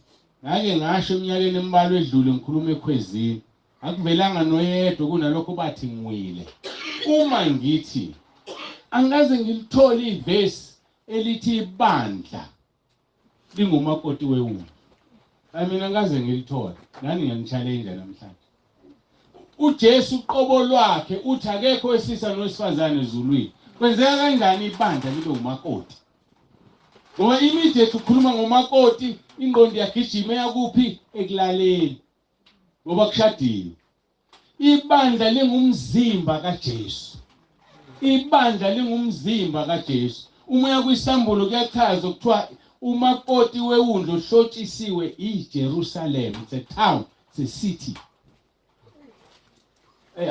A: Ngake ngasho eminyakeni embalwa edlule ngikhuluma ekhwezini. Akuvelanga noyedwa kunalokho bathi ngiwile. Uma ngithi angaze ngilithole ivesi elithi ibandla lingumakoti wewulu. Mina ngaze ngilithole. Nani ngiyangchallenge namhlanje. uJesu uqobo lwakhe uthi akekho wesilisa nowesifazane ezulwini. Kwenzeka kanjani ibandla libe umakoti? Ngoba immediate ukhuluma ngomakoti, ingqondo yagijima yakuphi? Ekulaleni. Ngoba kushadile. Ibandla lingumzimba kaJesu. Ibandla lingumzimba kaJesu. Uma uya kwisambulo kuyachaza ukuthiwa umakoti wewundlu ohlotshisiwe iJerusalem. It's a town, it's a city.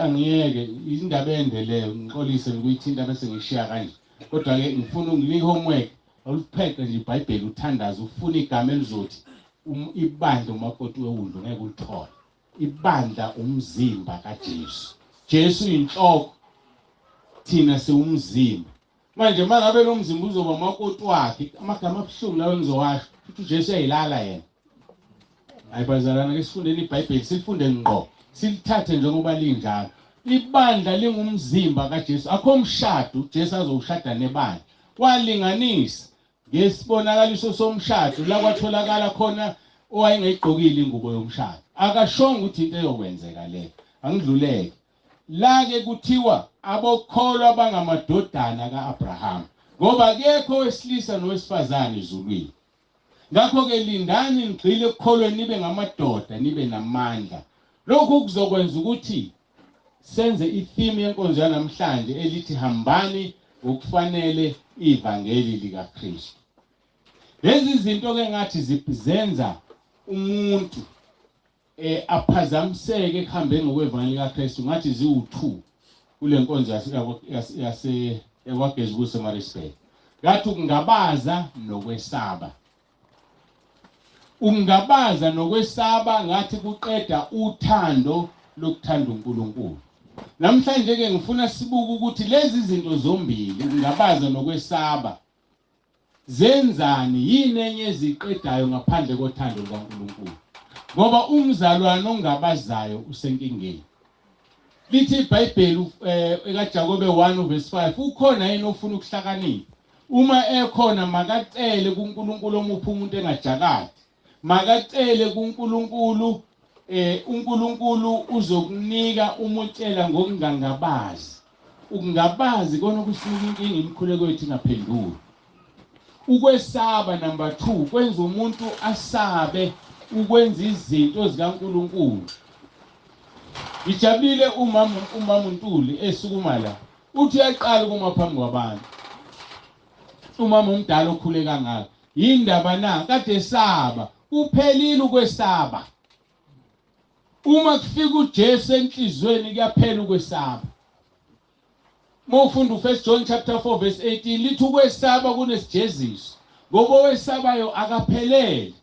A: Angiyeke indaba endeleyo ngixolise ngikuyithinta bese ngishiya kanje. Kodwa ke ngifuna ungilike homework, awulipheke nje iBhayibheli uthandaza ufuna igama elizothi ibandla umakoti wewundlu ngeke ulithole. Ibandla umzimba kaJesu. Jesu inhloko, thina siwumzimba. Manje mangabe lo mzimba uzoba umakoti wakhe, amagama abuhlungu lawo ngizowasho ukuthi uJesu uyayilala yena. Ayibazalana ke sifundeni iBhayibheli, sifunde ngqo, silithathe njengoba linjalo. Ibandla lingumzimba kaJesu. Akho umshado uJesu azowushada nebandla. Walinganisa ngesibonakaliso somshado la kwatholakala khona owayengayigqokile ingubo yomshado. Akashonga ukuthi into eyokwenzeka le. Angidluleke. La ke kuthiwa abokholwa abangamadodana kaAbraham. Ngoba akekho wesilisa nowesifazane ezulwini. Ngakho ke lindani nigxile ekukholweni nibe ngamadoda, nibe namandla. Lokhu kuzokwenza ukuthi senze itheme yenkonzo yanamhlanje elithi hambani ngokufanele iVangeli likaKristu. Lezi zinto ke ngathi zizenza umuntu aphazamiseke ekuhambeni ngokwevangeli kaKristu ngathi ziwu2 kule nkonzo yakwagezi kuseMaritzburg. Ngathi ukungabaza nokwesaba. Ukungabaza nokwesaba ngathi kuqeda uthando lokuthanda uNkulunkulu. Namhlanje ke ngifuna sibuke ukuthi lezi zinto zombili, ukungabaza nokwesaba, zenzani, yini enye eziqedayo ngaphandle kothando lukaNkulunkulu. Ngoba umzalwane ongabazayo usenkingeni. Lithi iBhayibheli ekaJakobe 1:5, ukhona yini ofuna ukuhlakanipha? Uma ekhona makacele kuNkulunkulu omupha umuntu engajakadi. Makacele kuNkulunkulu, uNkulunkulu uzokunika umutshela ngokungangabazi. Ukungabazi kona kusinika inkinga imikhuleko yethu ingaphenduli. Ukwesaba number 2 kwenza umuntu asabe ukwenza izinto zikaNkulunkulu. Ijabulile umama uNtuli esukuma la. Uthi uyaqala ukuma phambi kwabantu. Umama omdala okhule kangaka. Yindaba na kade esaba. Uphelile ukwesaba. Uma kufika uJesu enhlizweni kuyaphela ukwesaba. Mawufunda uFirst John chapter 4:18 lithi ukwesaba kunesijeziso. Ngoba owesabayo akaphelele.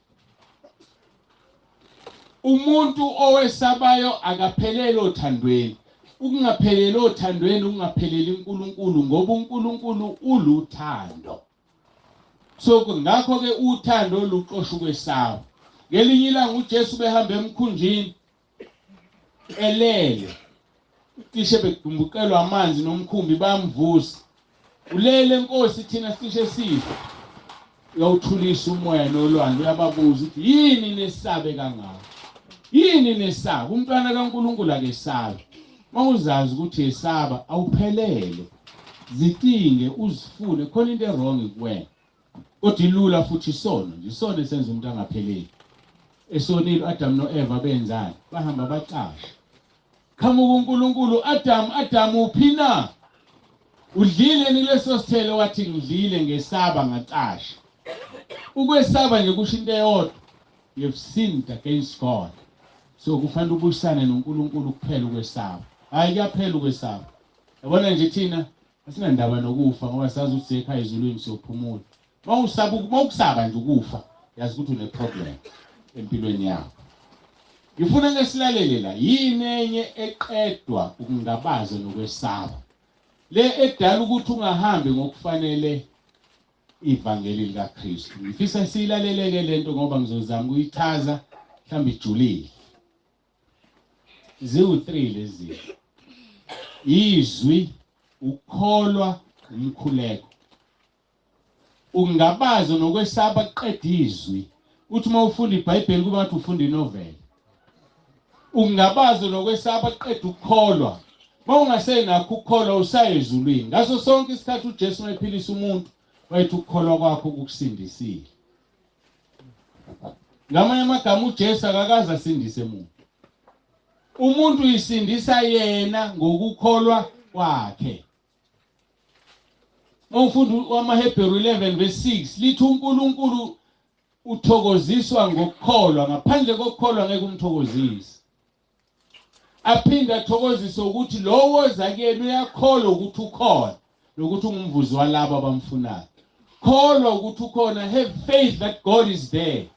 A: Umuntu owesabayo akaphelele othandweni. Ukungaphelele othandweni ukungaphelele uNkulunkulu ngoba uNkulunkulu uluthando. So ngakho ke uthando luqosha ukwesaba. Ngelinye ilanga uJesu behamba emkhunjini elele. Cishe begumbukelwa amanzi nomkhumbi bamvusa. Ulele Nkosi thina sicishe sifa. Uyawuthulisa umoya nolwandle uyababuza ukuthi yini nesabe kangaka? Yini nesaba? Umntwana kaNkulunkulu akesabe. Mawuzazi ukuthi esaba awuphelele. Zitinge uzifune khona into wrong kuwena. Kodwa ilula futhi isono, isono esenza umuntu angapheleli. Esonile Adam noEva benzani? Bahamba baqasha. Qahamuka uNkulunkulu, Adam uphina? Udlile nileso sithelo wathi ngidlile ngesaba ngaqasha. Ukwesaba nje kusho into eyodwa. You've sinned against God. So kufanele ubuyisane noNkulunkulu kuphela ukwesaba. Hayi kuyaphela ukwesaba. Yabona nje thina asinandaba nokufa ngoba sazi ukuthi ekhaya ezulwini siyophumula. Mawukusaba nje ukufa, yazi ukuthi une problem empilweni yakho. Ngifuna ngesilalele la, yini enye eqedwa ukungabaza nokwesaba. Le edala ukuthi ungahambi ngokufanele iVangeli likaKristu. Ngifisa silaleleke lento ngoba ngizozama ukuyichaza mhlawumbe ijulile. Ziwu3 lezi. Izwi, ukholwa, umkhuleko. Ukungabaza nokwesaba qeda izwi. Uthi uma ufunda iBhayibheli kuba ngathi ufunda inoveli. Ukungabaza nokwesaba qeda ukukholwa. Mawungasenakho ukukholwa usayezulwini. Ngaso sonke isikhathi uJesu wayephilisa umuntu, wayethi ukukholwa kwakho kukusindisile. Ngamanye amagama uJesu akakaze asindise umuntu. Umuntu uyisindisa yena ngokukholwa kwakhe. Mawufunda amaHebheru 11:6 lithi uNkulunkulu uthokoziswa ngokukholwa, ngaphandle kokukholwa ngeke umthokozise. Aphinda athokozise ukuthi lowo oza kuyena uyakholwa ukuthi ukhona nokuthi ungumvuzi walabo abamfunayo. Kholwa ukuthi ukhona, have faith that God is there.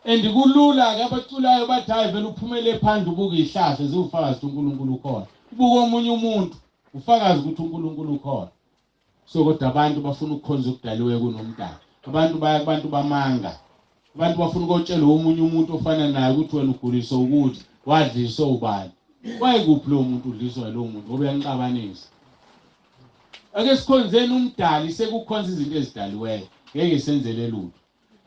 A: And kulula ke abaculayo bathi hayi vele uphumele phandle ubuka ihlahla ziwufakazi ukuthi uNkulunkulu ukhona. Ubuka omunye umuntu ufakazi ukuthi uNkulunkulu ukhona. So kodwa abantu bafuna ukukhonza ukudaliwe kunomntana. Abantu bamanga. Abantu bafuna ukutshela omunye umuntu ofana naye ukuthi wena uguliswa ukuthi wadliswa ubani. Wayekuphi lo muntu udliswa lo muntu ngoba uyanqabanisa. Ake sikhonzeni umdali sekukhonza izinto ezidaliweyo. Ngeke senzele lutho.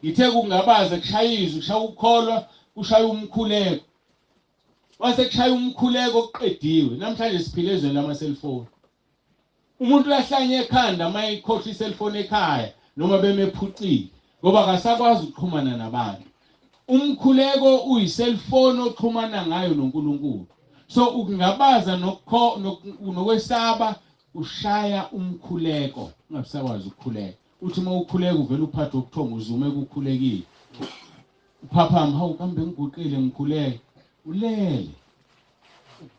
A: Ngithe kungabaza kushayizwe, kushaya ukukholwa, kushaya umkhuleko. Wase kushaya umkhuleko oqediwe. Namhlanje siphile ezweni lama-cellphone. Umuntu uyahlanya ekhanda mayikhohla iselfone ekhaya noma bemephucile ngoba akasakwazi ukuxhumana nabantu. Umkhuleko uyiselfone oxhumana ngayo noNkulunkulu. So ukungabaza nokwesaba ushaya umkhuleko, ungasakwazi ukukhuleka. Uthi uma ukhuleka uvela uphathe ukuthonga uzume ukukhulekile. Uphaphama hawu kambe ngiguqile ngikhuleke. ulele.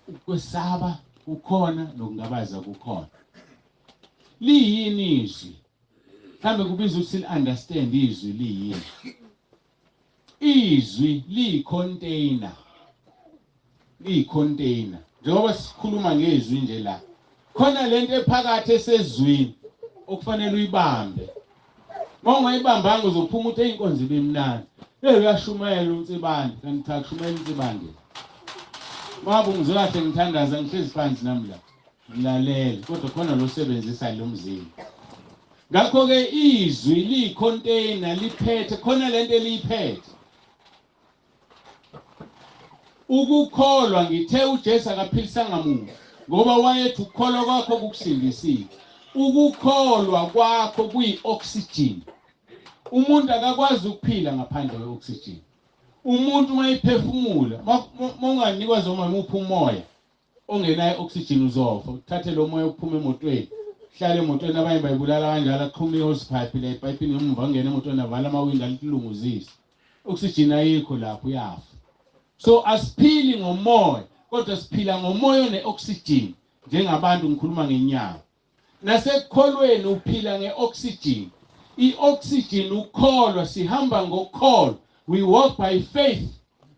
A: Ukwesaba kukhona nokungabaza kukhona. Liyini izwi? Mhlambe kubiza ukuthi understand izwi liyini. Izwi liyi-container. Liyi-container. Njengoba sikhuluma ngezwi nje la. Khona lento ephakathi esezwini okufanele uyibambe. Uma ungayibambanga uzophuma uthi inkonzo ibe mnandi. Uyashumayela unsibande, kanti cha kushumayela unsibande. Mabo ngizokahle ngithandaza ngihlezi phansi namla. Ngilalela kodwa khona lo sebenzisa lo mzimba. Ngakho ke izwi liyi-container liphethe khona lento eliyiphethe. Ukukholwa ngithe uJesu akaphilisanga muntu ngoba wayethi ukukholwa kwakho kukusindisile. Ukukholwa kwakho kuyi-oxygen. Umuntu akakwazi ukuphila ngaphandle kwe-oxygen. Umuntu mayiphefumula, unganikwa zoma imuphi umoya ongenayo oxygen uzofa. Uthathe lo moya uphuma emotweni, hlale emotweni abanye bayibulala kanjalo aqhume ihose pipe le pipe ngemuva ngene emotweni avala amawindi alilunguzisa. Oxygen ayikho lapho uyafa. So asiphili ngomoya, kodwa siphila ngomoya one-oxygen njengabantu ngikhuluma ngenyama. Nasekukholweni uphila nge-oxygen. I-oxygen ukholwa sihamba ngokukholwa. We walk by faith,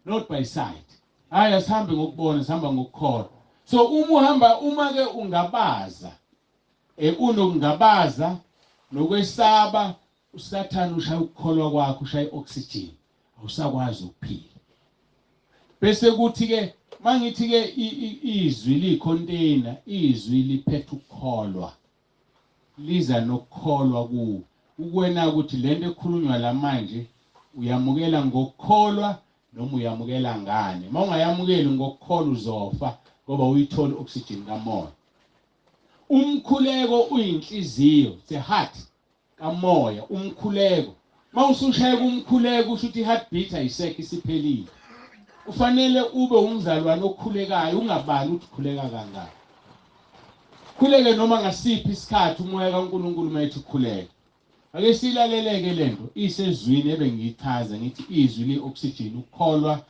A: not by sight. Hayi asihambe ngokubona, sihamba ngokukholwa. So uma ke ungabaza, unokungabaza nokwesaba, uSathane ushaya ukukholwa kwakho, ushaya i-oxygen. Awusakwazi ukuphila. Bese kuthi ke mangithi ke izwi liyi-container, izwi liphethe ukukholwa. Liza nokukholwa kuwo. Ukwena ukuthi lento ekhulunywa la manje uyamukela ngokukholwa noma uyamukela ngane. Uma ungayamukeli ngokukholwa uzofa ngoba uyithola oxygen kamoya. Umkhuleko uyinhliziyo, the heart kamoya, umkhuleko. Uma usushaya kumkhuleko usho ukuthi i-heartbeat ayisekho isiphelile. Kufanele ube umzalwane okhulekayo, ungabali ukuthi ukhuleka kangaka. Khuleke noma ngasiphi isikhathi umoya kaNkulunkulu mayethi ukhuleka. Ake silaleleke lento isezwini ebengichaza ngithi izwi li-oxygen ukukholwa.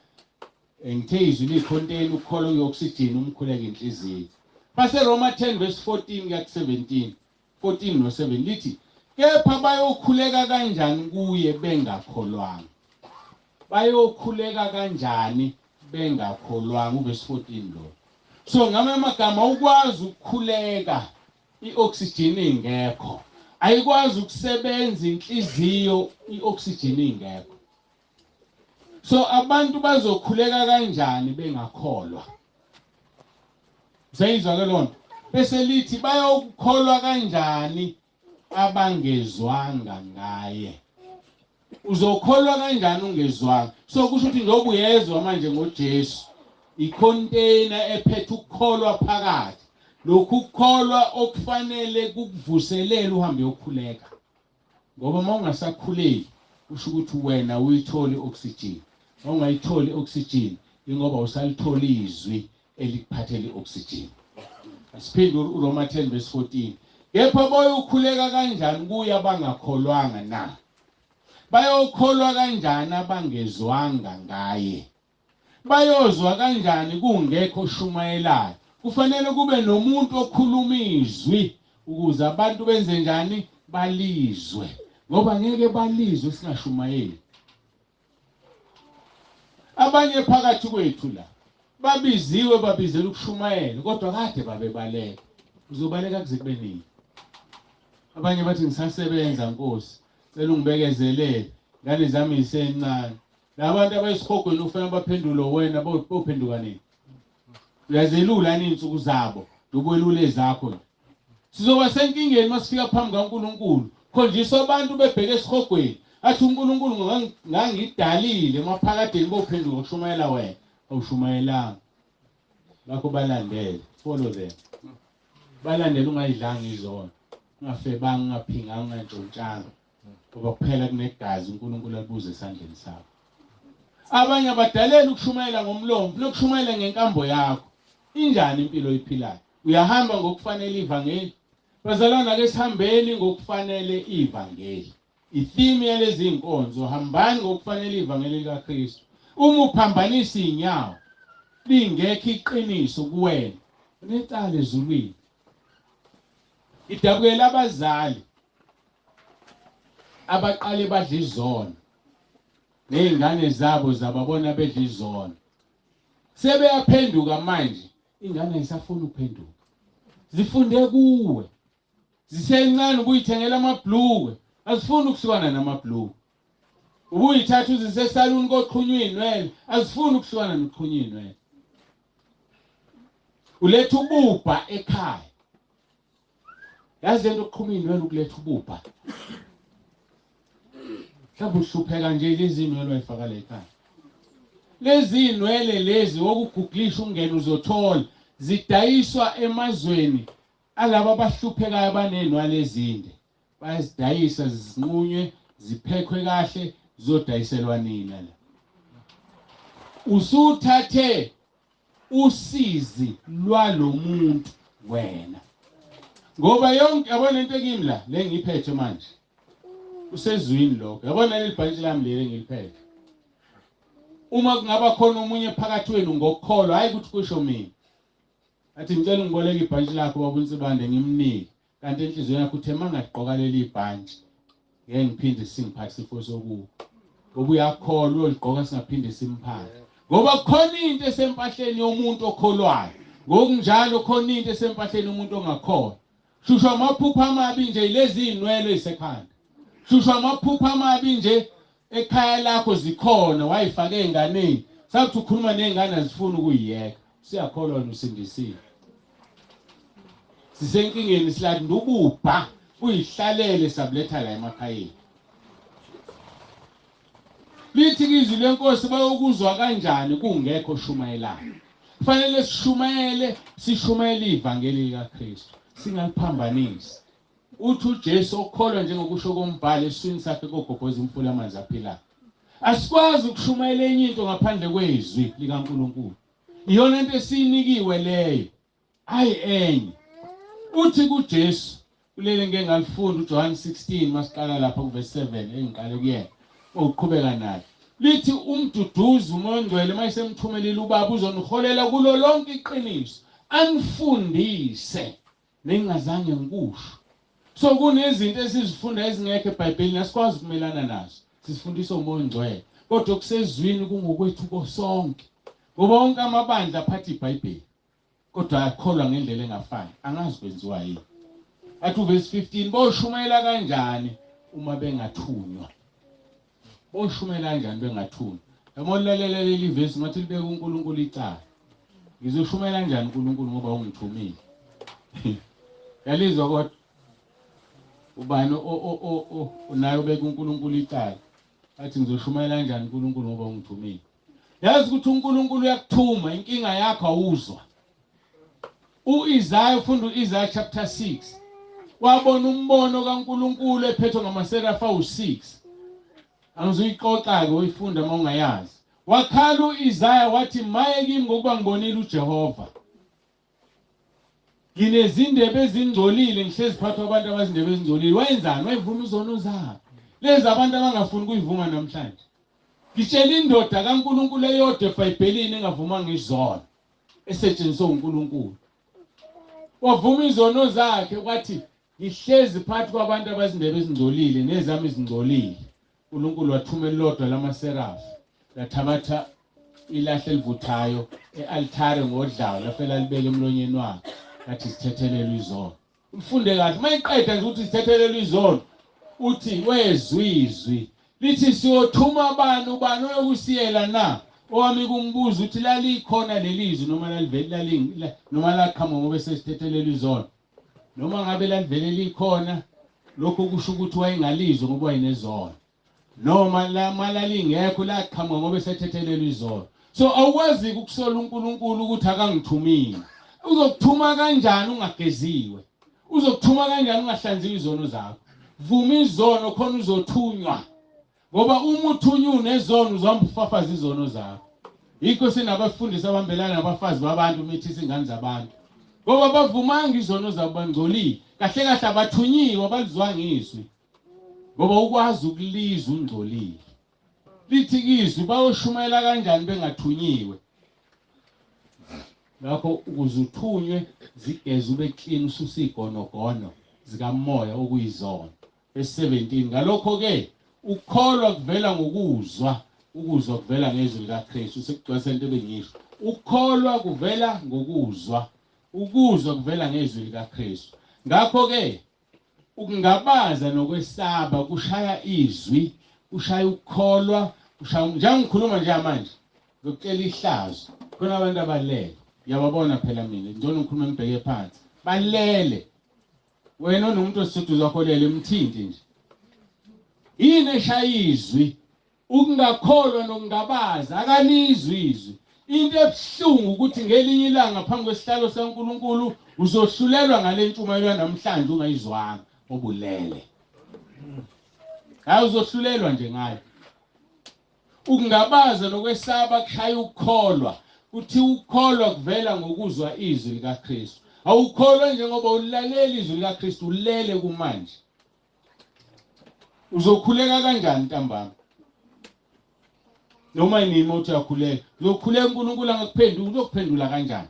A: Ngithe izwi liyi-container, ukukholwa kuyi-oxygen, umkhuleko inhliziyo. Base Roma 10 verse 14 kuya ku-17, 14 no-7 lithi kepha bayokhuleka kanjani kuye bengakholwanga. Bayokhuleka kanjani bengakholwanga, uverse 14 lo. So ngamanye amagama ukwazi ukukhuleka i-oxygen ingekho. Ayikwazi ukusebenza inhliziyo i-oxygen ingekho. So abantu bazokhuleka kanjani bengakholwa. Sayizwa ke lonto. Bese lithi bayokholwa kanjani abangezwanga ngaye. Uzokholwa kanjani ungezwanga? So kusho ukuthi njengoba uyezwa manje ngoJesu, i-container ephethe ukukholwa phakathi. Lokhu ukukholwa okufanele kukuvuselele uhambe yokhuleka. Ngoba uma ungasakhuleki usho ukuthi wena uyithole oxygen. Uma ungayitholi oxygen ingoba usalithola izwi elikuphathele oxygen. Asiphinde uRoma 10 verse 14. Kepha bayokhuleka kanjani kuye abangakholwanga na? Bayokholwa kanjani abangezwanga ngaye? Bayozwa kanjani kungekho oshumayelayo? Kufanele kube nomuntu okhuluma izwi ukuze abantu benze njani? Balizwe. Ngoba ngeke balizwe singashumayeli. Abanye phakathi kwethu la babizela ukushumayela kodwa kade babebaleka. Uzobaleka kuze kube nini? Abanye bathi ngisasebenza Nkosi, cela ungibekezelele, ngane zami isencane. Labantu abayisikhogweni ufanele baphendule wena bophenduka nini? Uyazelula insuku zabo, ubelule zakho. Sizoba senkingeni masifika phambi kaNkulunkulu. Khonjiswa abantu bebheke esikhogweni. Athi uNkulunkulu ngangidalile maphakadeni bophenduka ukushumayela wena. Awushumayelanga. Ngakho balandele. Follow them. Balandele ungayidlanga izona. Ungafebanga, ungaphinganga, ungantshontshanga. Ngoba kuphela kunegazi uNkulunkulu alibuza esandleni sakho. Abanye abadalela ukushumayela ngomlomo, lokushumayela ngenkambo yakho. Injani impilo oyiphilayo? Uyahamba ngokufanele iVangeli. Bazalwana ake sihambeni ngokufanele iVangeli. Itheme yalezi inkonzo, hambani ngokufanele iVangeli likaKristu. Uma uphambanisa inyawo, lingekho iqiniso kuwena unecala ezulwini. Idabukela abazali abaqale badla izono nezingane zabo zababona bedla izono. Sebeyaphenduka manje, ingane ayisafuni ukuphenduka. Zifunde kuwe. Zisencane ubuyithengela amabhlukwe, azifuni ukuhlukana namabhlukwe. Ubuyithatha uzise saluni koqhunywa inwele, azifuni ukuhlukana noqhunywa inwele. Uletha ububha ekhaya. Yazi lento yokuqhuma inwele ukuletha ububha. Mhlawumbe uhlupheka nje lezi inwele wayifaka la ekhaya. Lezi inwele lezi okuguglisha ungene uzothola zidayiswa emazweni alabo abahluphekayo abanenwele ezinde. Bayazidayisa zisinqunywe, ziphekwe kahle, zizodayiselwa nina la. Usuthathe usizi lwalo muntu wena. Ngoba yonke yabona into ekimi la le ngiphethe manje. Usezwini lokho. Yabona leli bhantshi lami leli ngiliphethe. Uma kungaba khona umunye phakathi wenu ngokukholwa, hayi ukuthi kusho mina. Athi ngicela ngiboleke ibhantshi lakho baba uNsibande ngimnike. Kanti enhlizweni yakho uthe mangaqoka leli bhantshi ngeke ngiphinde singiphathe sifo sokuba. Ngoba uyakholwa uyoligqoka singaphinde simphathe. Ngoba khona into esempahleni yomuntu okholwayo. Ngokunjalo khona into esempahleni yomuntu ongakholwa. Shushwa amaphupho amabi nje lezi inwele ezisekhanda. Shushwa amaphupho amabi nje ekhaya lakho zikhona wayifake enganeni. Sathi ukhuluma nezingane azifuni ukuyiyeka. Siyakholwa usindisile. Sisenkingeni silathi ndububha uyihlalele sabuletha la emakhayeni. Lithi izwi lenkosi bayokuzwa kanjani kungekho shumayelayo. Kufanele sishumayele iVangeli likaKristu. Singaliphambanisi. Uthi uJesu okholwa njengokusho kombhalo eswini sakhe kogobhoza imfula amanzi aphilayo. Asikwazi ukushumayela enye into ngaphandle kwezwi likaNkulunkulu. Iyona into esinikiwe leyo. Hayi enye. Uthi kuJesu kulele ngeke ngalifunda uJohn 16 masiqala lapha kuverse 7 engiqale kuyena. Uqhubeka naye. Lithi umduduzi umoya ongcwele mayisemthumelile ubaba uzoniholela kulo lonke iqiniso. Anifundise nengazange ngikusho. So kunezinto esizifunda ezingekho eBhayibhelini asikwazi ukumelana nazo. Sisifundiswa umoya ongcwele. Kodwa kusezwini kungokwethu kosonke. Ngoba wonke amabandla aphatha iBhayibheli. Kodwa akholwa ngendlela engafani. Angazi kwenziwa yini. Athi uverse 15 boshumayela kanjani uma bengathunywa. Boshumayela kanjani bengathunywa. Yamolalela leli verse ngathi libeka uNkulunkulu icala. Ngizoshumayela kanjani uNkulunkulu ngoba ungithumile. Yalizwa kodwa ubani unayo beka uNkulunkulu icala. Athi ngizoshumayela kanjani uNkulunkulu ngoba ungithumile. Yazi ukuthi uNkulunkulu uyakuthuma inkinga yakho awuzwa. uIsaiah ufunda uIsaiah chapter 6. Wabona umbono kaNkulunkulu ephethwe ngamaserafa u6. Angizoyiqoqa ke uyifunda uma ungayazi. Wakhala uIsaiah wathi maye kimi ngokuba ngibonile uJehova. Nginezindebe ezingcolile ngihlezi phakathi kwabantu abazindebe ezingcolile. Wenzani? Wayivuma izono zabo. Lezi abantu abangafuni ukuyivuma namhlanje. Ngitshela indoda kaNkulunkulu eyodwa eBhayibhelini engavuma ngizono esetshenziswa uNkulunkulu. Wavuma izono zakhe kwathi ngihlezi phakathi kwabantu abazindebe ezingcolile nezami ezingcolile. uNkulunkulu wathumela lodwa lamaserafi lathabatha ilahle elivuthayo ealtare ngodlawo lafela libeke emlonyeni wakhe lathi sithethelele izono. Ufunde kahle mayiqeda nje ukuthi sithethelele izono uthi wezwizwi lithi siyothuma ubani oyokusiyela na. Owami kumbuza uthi lalikhona lelizwi noma laliveli noma laqhamuka ngoba sesithethelele izono. Noma ngabe lalivele likhona lokho kusho ukuthi wayengalizwe ngoba wayenezono. Noma lamalingekho laqhamuka ngoba sethethelele izono. So awukwazi ukusola uNkulunkulu ukuthi akangithumile. Uzokuthuma kanjani ungageziwe? Uzokuthuma kanjani ungahlanziwe izono zakho? Vuma izono khona uzothunywa. Ngoba uma uthunywa unezono uzohamba ufafaza izono zakho. Yikho sinabafundisi abambelana nabafazi babantu mithisa ingane zabantu. Ngoba bavumanga izono zabo bangcolile. Kahle kahle abathunyiwe abalizwanga izwi. Ngoba ukwazi ukulizwa ungcolile. Lithi izwi bayoshumayela kanjani bengathunyiwe. ngakho ukuze uthunywe zigeze ube clean ususigonogono zikamoya okuyizona. Verse 17, ngalokho ke ukholwa kuvela ngokuzwa, ukuzwa kuvela ngezwi likaKristu. Sekugcwele into ebengisho, ukholwa kuvela ngokuzwa, ukuzwa kuvela ngezwi likaKristu. Ngakho ke ukungabaza nokwesaba kushaya izwi, kushaya ukukholwa, kushaya njengoba ngikhuluma nje manje ngokutshela ihlazo. Khona abantu abalele, ngiyababona phela mina ngicela ngikhulume ngibheke phansi, balele. Wena unomuntu osithuthi zakholele mthindi nje. Yini eshaya izwi? Ukungakholwa nokungabaza, akanizwi izwi. Into ebuhlungu ukuthi ngelinye ilanga phambi kwesihlalo saNkulunkulu uzohlulelwa ngale ntshumayelo namhlanje ungayizwanga obulele. Hayi uzohlulelwa nje ngayo. Ukungabaza nokwesaba kushaya ukukholwa. Uthi ukukholwa kuvela ngokuzwa izwi likaKristu. Awukholwa njengoba ulalela izwi likaKristu ulele kumanje. Uzokhuleka kanjani ntambama? Noma yini uthi uyakhuleka, uzokhuleka uNkulunkulu angakuphendula, uzokuphendula kanjani?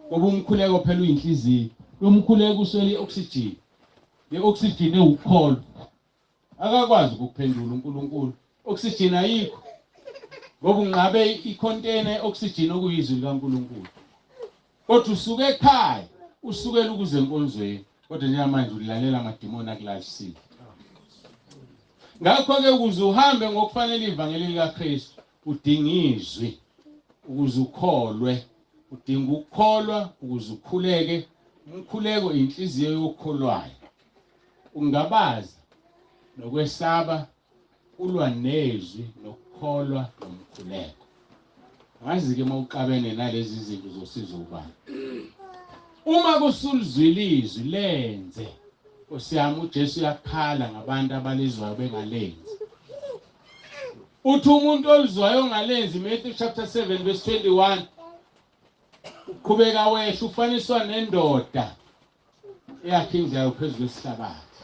A: Ngoba umkhuleko phela uyinhliziyo. Umkhuleko uswele i-oxygen. Le-oxygen ewukholo. Akakwazi ukuphendula uNkulunkulu. Oxygen ayikho. Ngoba ungabe i-container ye-oxygen okuyizwi likaNkulunkulu. Kodwa usuke ekhaya, usukela ukuze enkonzweni. Kodwa njengamanje ulalela amadimoni akulalisile. Ngakho-ke ukuze uhambe ngokufanele iVangeli likaKristu, udinga izwi ukuze ukholwe. Udinga ukukholwa ukuze ukhuleke. Umkhuleko inhliziyo yokukholwayo. Ungabaza nokwesaba ulwa nezwi nokukholwa nomkhuleko. Ngazi-ke mawuqabene nalezi zinto zosizo ubani. Uma kusulizwile izwi lenze, osiyami uJesu yakhala ngabantu abalizwayo bengalenzi. Uthi umuntu olizwayo ongalenzi, Matthew chapter 7 verse 21, uqhubeka wehla ufaniswa nendoda eyakhe indlayo phezu kwesihlabathi.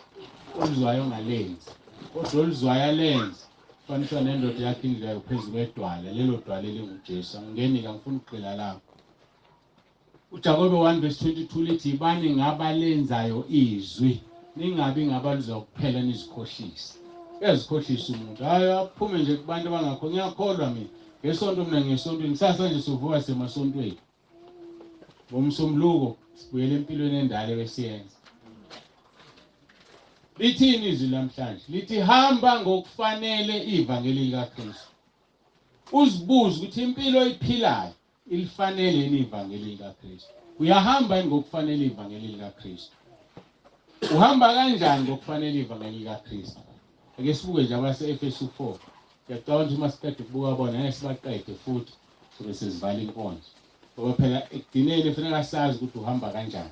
A: Olizwayo ongalenzi, kodwa olizwayo alenzi ufaniswa nendoda eyakhe indlayo phezu kwedwala. Lelo dwala elinguJesu. Angingeni ngifuna ukuqila lapho. uJakobe 1 verse 22 lithi ibani ngabalenzayo izwi, ningabi ngabalizwayo kuphela nizikhohlisa. Uyazikhohlisa umuntu. Hayi aphume nje kubantu abangakho. Ngiyakholwa mina. Ngesonto mina ngesontweni. Kusasa nje sivuka semasontweni. Ngomsombuluko sibuyele empilweni endala besiyenza. Lithini izwi namhlanje? Lithi hamba ngokufanele iVangeli likaKristu. Uzibuze ukuthi impilo oyiphilayo ilifanele yini iVangeli likaKristu? Uyahamba ngokufanele iVangeli likaKristu. Uhamba kanjani ngokufanele iVangeli likaKristu? Ake sibuke nje abase-Efesu 4. Ngiyacabanga ukuthi masiqede ukubuka bona ngeke sibaqede futhi sobe sizivala inkonzo. Ngoba phela ekugcineni kufanele sazi ukuthi uhamba kanjani.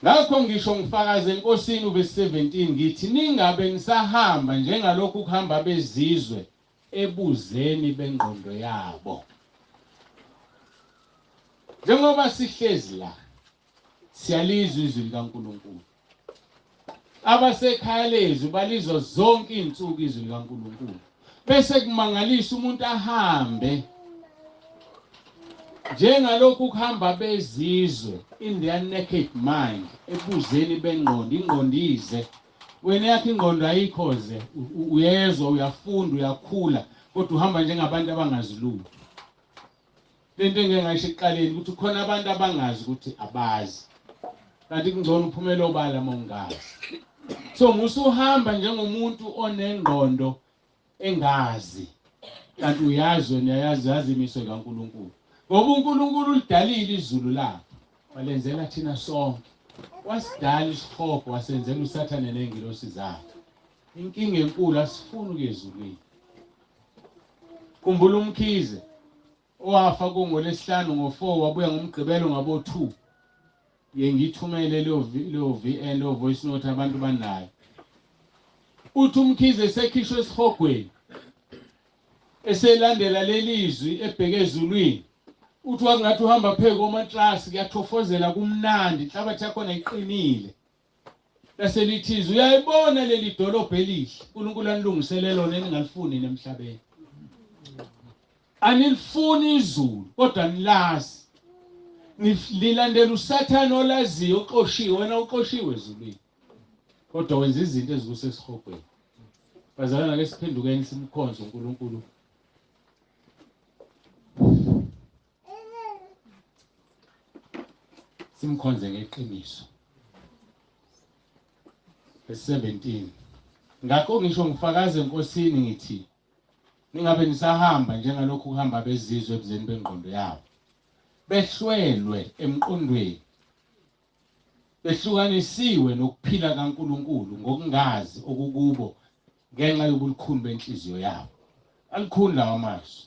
A: Ngakho ngisho ngifakaze enkosini uverse 17 ngithi ningabe nisahamba njengalokhu kuhamba bezizwe ebuzeni bengqondo yabo. Njengoba sihlezi la siyalizwa izwi likaNkulunkulu. Abasekhaya lezwi balizwa zonke izinsuku izwi likaNkulunkulu. Bese kumangalisa umuntu ahambe njengalokhu kuhamba bezizwe in their naked mind, ebuzeni bengqondo, ingqondo ize. Wena yakho ingqondo ayikhoze, uyezwa, uyafunda, uyakhula, kodwa uhamba njengabantu abangazi lutho. Lento engeke eqaleni ukuthi khona abantu abangazi ukuthi abazi. Kanti kungcono uphumela obala mongazi. So musuhamba njengomuntu onengqondo engazi. Kanti uyazi wena yazi imiso kaNkulunkulu. Ngoba uNkulunkulu lidalile izulu lapho. Walenzela thina sonke. Wasidala isihoko wasenzela uSathane nengilosi zakhe. Inkinga enkulu asifuni ukuyezulwini. Khumbula uMkhize owafa ngoLesihlanu ngo4 wabuya ngomgqibelo ngabo2. Ngithumele lo VN lo voice note abantu banayo. Uthi uMkhize esekhishwe esihogweni eselandela lelizwi ebheke ezulwini. Uthi wakungathi uhamba phezulu komatrasi kuyathofozela kumnandi, inhlabathi yakho ayiqinile. Bese lithiza uyayibona leli dolobho elihle. uNkulunkulu anilungiselele lona eningalifuni nemhlabeni. Anilifuni izulu kodwa nilazi. Nilandela usathane olaziyo uqoshiwe, wena uqoshiwe ezulwini. Kodwa wenza izinto ezikusesihogweni. Bazalwana ke siphendukeni simkhonze uNkulunkulu. Simkhonze ngeqiniso. Verse 17. Ngakho ngisho ngifakaze enkosini ngithi ningabe nisahamba njengalokhu kuhamba bezizwe ebuzeni bengqondo yabo. Behlwelwe emqondweni. Behlukanisiwe nokuphila kaNkulunkulu ngokungazi okukubo ngenxa yobukhulu benhliziyo yabo. Alikhulu lawa amazwi.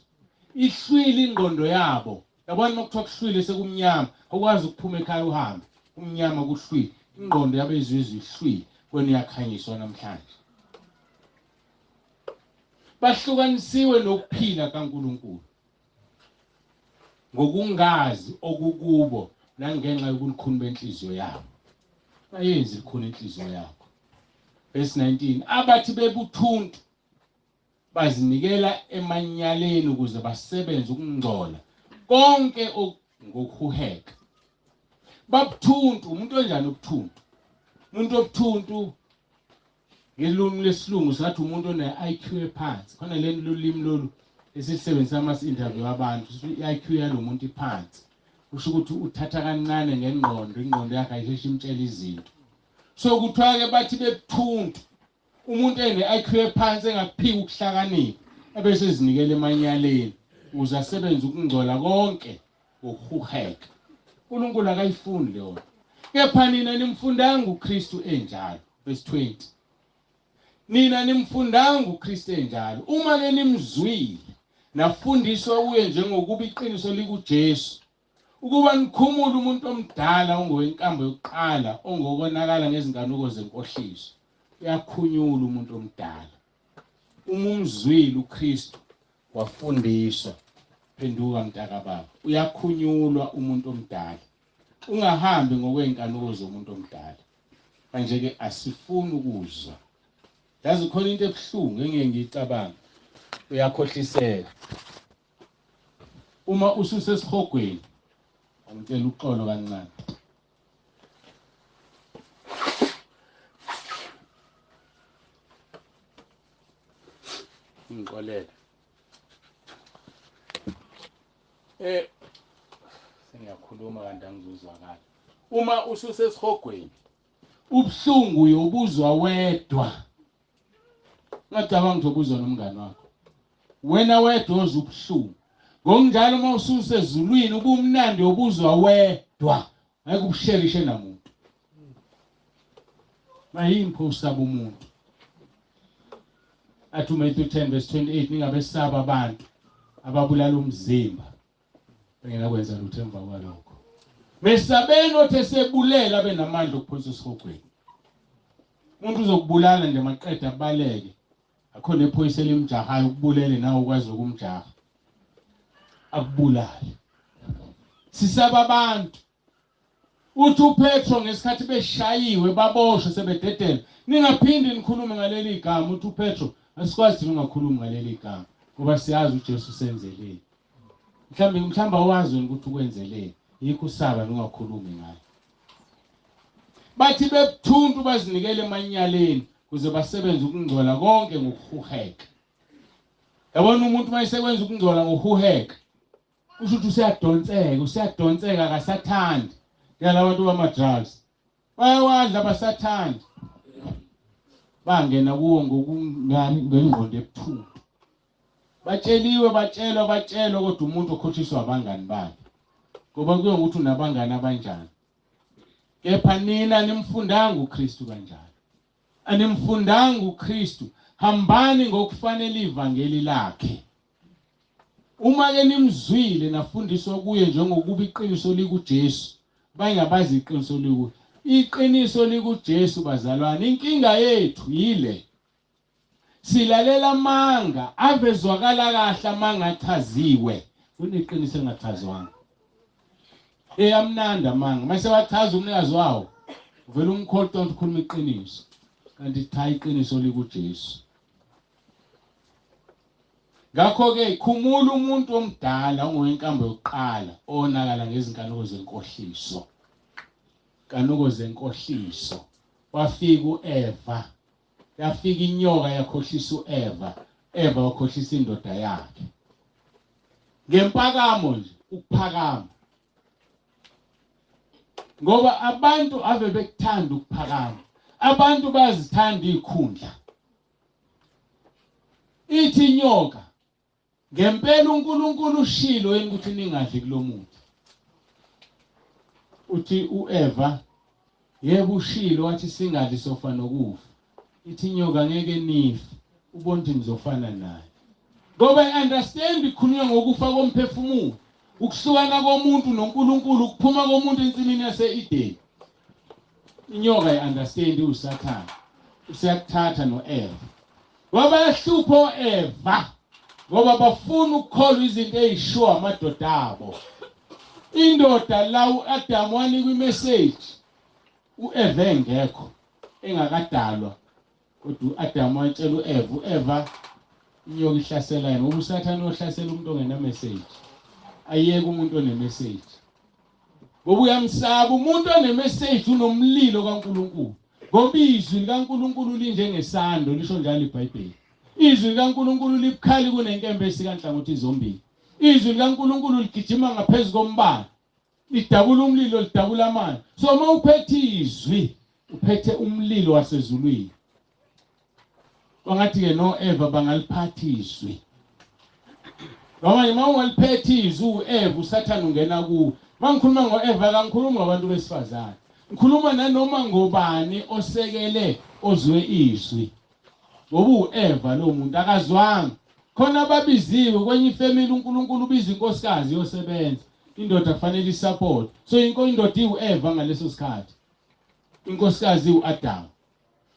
A: Ihlwile ingqondo yabo. Yabona makuthiwa kuhlwile sekumnyama, ukwazi ukuphuma ekhaya uhambe. Umnyama kuhlwile. Ingqondo yabezizwe ihlwile kwena iyakhanyiswa namhlanje. Bahlukanisiwe nokuphila kaNkulunkulu ngokungazi okukubo nangenxa yobukhulu benhliziyo yabo. Ayenzi likhona inhliziyo yakho. Verse 19. Abathi bebuthuntu bazinikela emanyaleni ukuze basebenze ukungcola konke ngokuheka. Babuthuntu, umuntu onjani obuthuntu? Umuntu obuthuntu ngelimi lesilungu sathi umuntu one-IQ ephansi. Khona leli lolimi lolu esisebenzisa ama-interview abantu, i-IQ yalo muntu iphansi. Kusho ukuthi uthatha kancane ngengqondo, ingqondo yakhe ayisheshe imtshela izinto. So kuthiwa-ke bathi bebuthuntu, umuntu ene-IQ ephansi engakuphiki ukuhlakanipha, ebese ezinikela emanyaleni ukuze asebenze ukungcola konke ngokuheka. uNkulunkulu akayifuni leyo. Kepha nina nimfundanga uKristu enjalo. Verse 20. Nina nimfundanga uKristu enjalo. Uma ke nimzwile nafundiswa kuye njengokuba iqiniso likuJesu, ukuba nikhumule umuntu omdala ongowenkambo yokuqala ongokonakala ngezinkanuko zenkohliso. Uyakhunyula umuntu omdala. Uma umzwile uKristu wafundiswa, phenduka mntaka baba, uyakhunyulwa umuntu omdala. Ungahambi ngokwenkanuko zomuntu omdala. Manje ke asifuni ukuzwa. Yazi khona into ebuhlungu engeke ngiyicabanga. Uyakhohliseka. Uma ususesihogweni, ngicela uxolo kancane. Ngixolele. Sengiyakhuluma kanti angizuzwakala. Uma ususesihogweni, ubuhlungu uyobuzwa wedwa. Ngicabanga ukuthi ubuzwa nomngane wakho. Wena wedwa uzwa ubuhlungu. Ngokunjalo uma ususezulwini ubumnandi obuzwa wedwa. Ngeke ubusherishe namuntu. Mayimpo usaba umuntu. Athi uMatthew 10 verse 28 ningabesaba abantu ababulala umzimba. Bengena kwenza lutho emva kwalokho. Mesabeni othi esebulela abe namandla okuphosa esihogweni. Umuntu uzokubulala nje maqeda abaleke. Akhona iphoyisa elimjahayo ukubulele nawe ukwazi ukumjaha. Akubulale. Sisaba abantu. Uthi uPetro ngesikhathi beshayiwe baboshwe sebededela. Ningaphindi nikhulume ngaleli igama. Uthi uPetro asikwazi thina ungakhulumi ngaleli igama ngoba siyazi uJesu senzeleni. Mhlamba wazi ukuthi ukwenzeleni. Yikho usaba ungakhulumi ngayo. Bathi bebuthuntu bazinikele emanyaleni ukuze basebenze ukungcola konke ngokuheka. Yabona umuntu mayisebenza ukungcola ngokuheka. Kusho ukuthi usiyadonseka akasathandi. Yalabantu bama-drugs. Bayawadla abasathandi. Bangena kuwo ngengqondo ebuthuntu. Batshelwa kodwa umuntu okhothiswa abangani bakhe. Ngoba kuye ukuthi unabangani abanjani. Kepha nina nimfundanga uKristu kanjalo. Animfundanga uKristu. Hambani ngokufanele iVangeli lakhe. Uma ke nimzwile nafundiswa kuye njengokuba iqiniso likuJesu. Bangabazi iqiniso liku. Iqiniso likuJesu bazalwane. Inkinga yethu yile. Silalela amanga avezwakala kahle amanga achaziwe. Kuneqiniso engachazwanga. Eyamnanda amanga. Mase wachaza umnikazi wawo. Uvela umkhohlwa ukuthi ukhuluma iqiniso. Kanti cha iqiniso likuJesu. Ngakho-ke khumula umuntu omdala ongowenkambo yokuqala onakala ngezinkanuko zenkohliso. Kanuko zenkohliso. Wafika uEva. Yafika inyoka yakhohlisa uEva. Eva wakhohlisa indoda yakhe. Ngempakamo nje ukuphakama. Ngoba abantu ave bekuthanda ukuphakama. Abantu bazithanda izikhundla. Ithi inyoka ngempela uNkulunkulu ushilo yini ukuthi ningadli kulomuntu. Uthi uEva yebo ushilo wathi singadli sofa nokufa. Ithi inyoka ngeke nife ubone ukuthi nizofana naye. Ngoba I-understand ikhulunywa ngokufa komphefumulo. Ukuhlukana komuntu noNkulunkulu ukuphuma komuntu ensimini yase-Edeni. Inyoka I-understand uSathane. Usiyakuthatha noEva. Ngoba yahlupho uEva. Ngoba bafuna ukukholwa izinto ezishiwo amadoda abo. Indoda la uAdamu wanika imessage. uEva engekho engakadalwa. Kodwa uAdamu watshela uEva, uEva inyoka ihlasela yena. Ngoba uSathane ohlasela umuntu ongena message. Ayeke umuntu onemessage. Ngoba uyamsaba umuntu onemessage unomlilo kaNkulunkulu. Ngoba izwi likaNkulunkulu linjengesando lisho njalo iBhayibheli. Izwi likaNkulunkulu libukhali kunenkembe esikanhlangothi zombili. Izwi likaNkulunkulu ligijima ngaphezulu kombane. Lidabula umlilo, lidabula amanzi. So uma uphethe izwi, uphethe umlilo wasezulwini. Wangathi ke noEva bangaliphatha izwi. Ngoba uma ungaliphethe izwi uEva uSathane ungena kuwo. Mangikhuluma ngoEva kangikhulumi ngabantu besifazane. Ngikhuluma nanoma ngobani osekele ozwe izwi. Ngoba uEva lo muntu akazwanga. Khona ababiziwe kwenye ifamily uNkulunkulu ubiza inkosikazi yosebenza. Indoda kufanele isupport. So indoda iuEva ngaleso sikhathi. Inkosikazi uAdamu.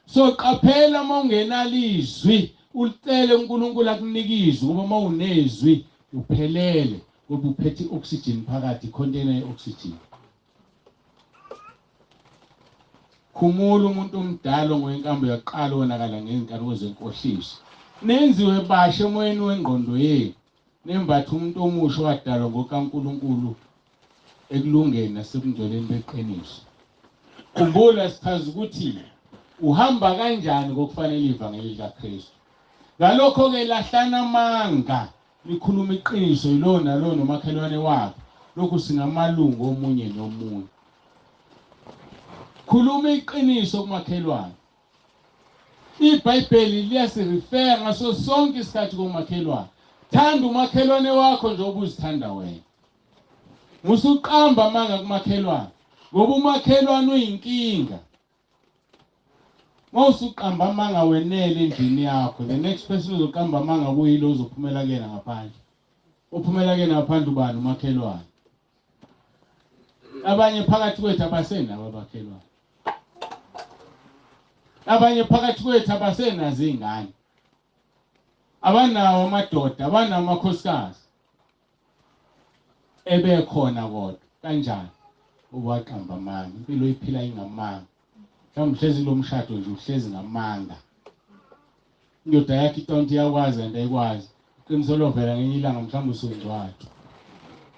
A: So qaphela uma ungenalo izwi, ucele uNkulunkulu akunikizwe ngoba uma unezwi uphelele ngoba uphethe ioxygen phakathi, container yeoxygen. Khumula umuntu omdala ngowenkambo yaqala onakala ngezinkanuko zenkohliso. Nenziwe bashe emoyeni wengqondo yenu. Nembathe umuntu omusha wadalwa ngokaNkulunkulu ekulungeni nasebungcweleni beqiniso. Khumbula sichaza ukuthi uhamba kanjani ngokufanele iVangeli likaKristu. Ngalokho-ke lahlana amanga likhuluma iqiniso yilo nalo nomakhelwane wakhe. Lokhu singamalungu omunye nomunye. Khuluma iqiniso kumakhelwane. iBhayibheli liyasirefera ngaso sonke isikhathi komakhelwane. Thanda umakhelwane wakho njengoba uzithanda wena. Musuqamba amanga kumakhelwane. Ngoba umakhelwane uyinkinga. Mawusuqamba amanga wenele endlini yakho, the next person uzoqamba amanga kuyilo uzophumela kuyena ngaphandle. Uphumela kuyena ngaphandle ubani? Umakhelwane. Abanye phakathi kwethu abasenabo abakhelwane. Abanye phakathi kwethu abasenazo izingane. Abanawo amadoda, abanawo amakhosikazi. Ebekhona kodwa kanjani? Uwaqamba amanga. Impilo iphila ingamanga. Mhlawumbe uhlezi lo mshado nje uhlezi ngamanga. Indoda yakhe itonti yakwazi and ayikwazi. Iqiniso lovela ngenye ilanga mhlawumbe usongcwathi.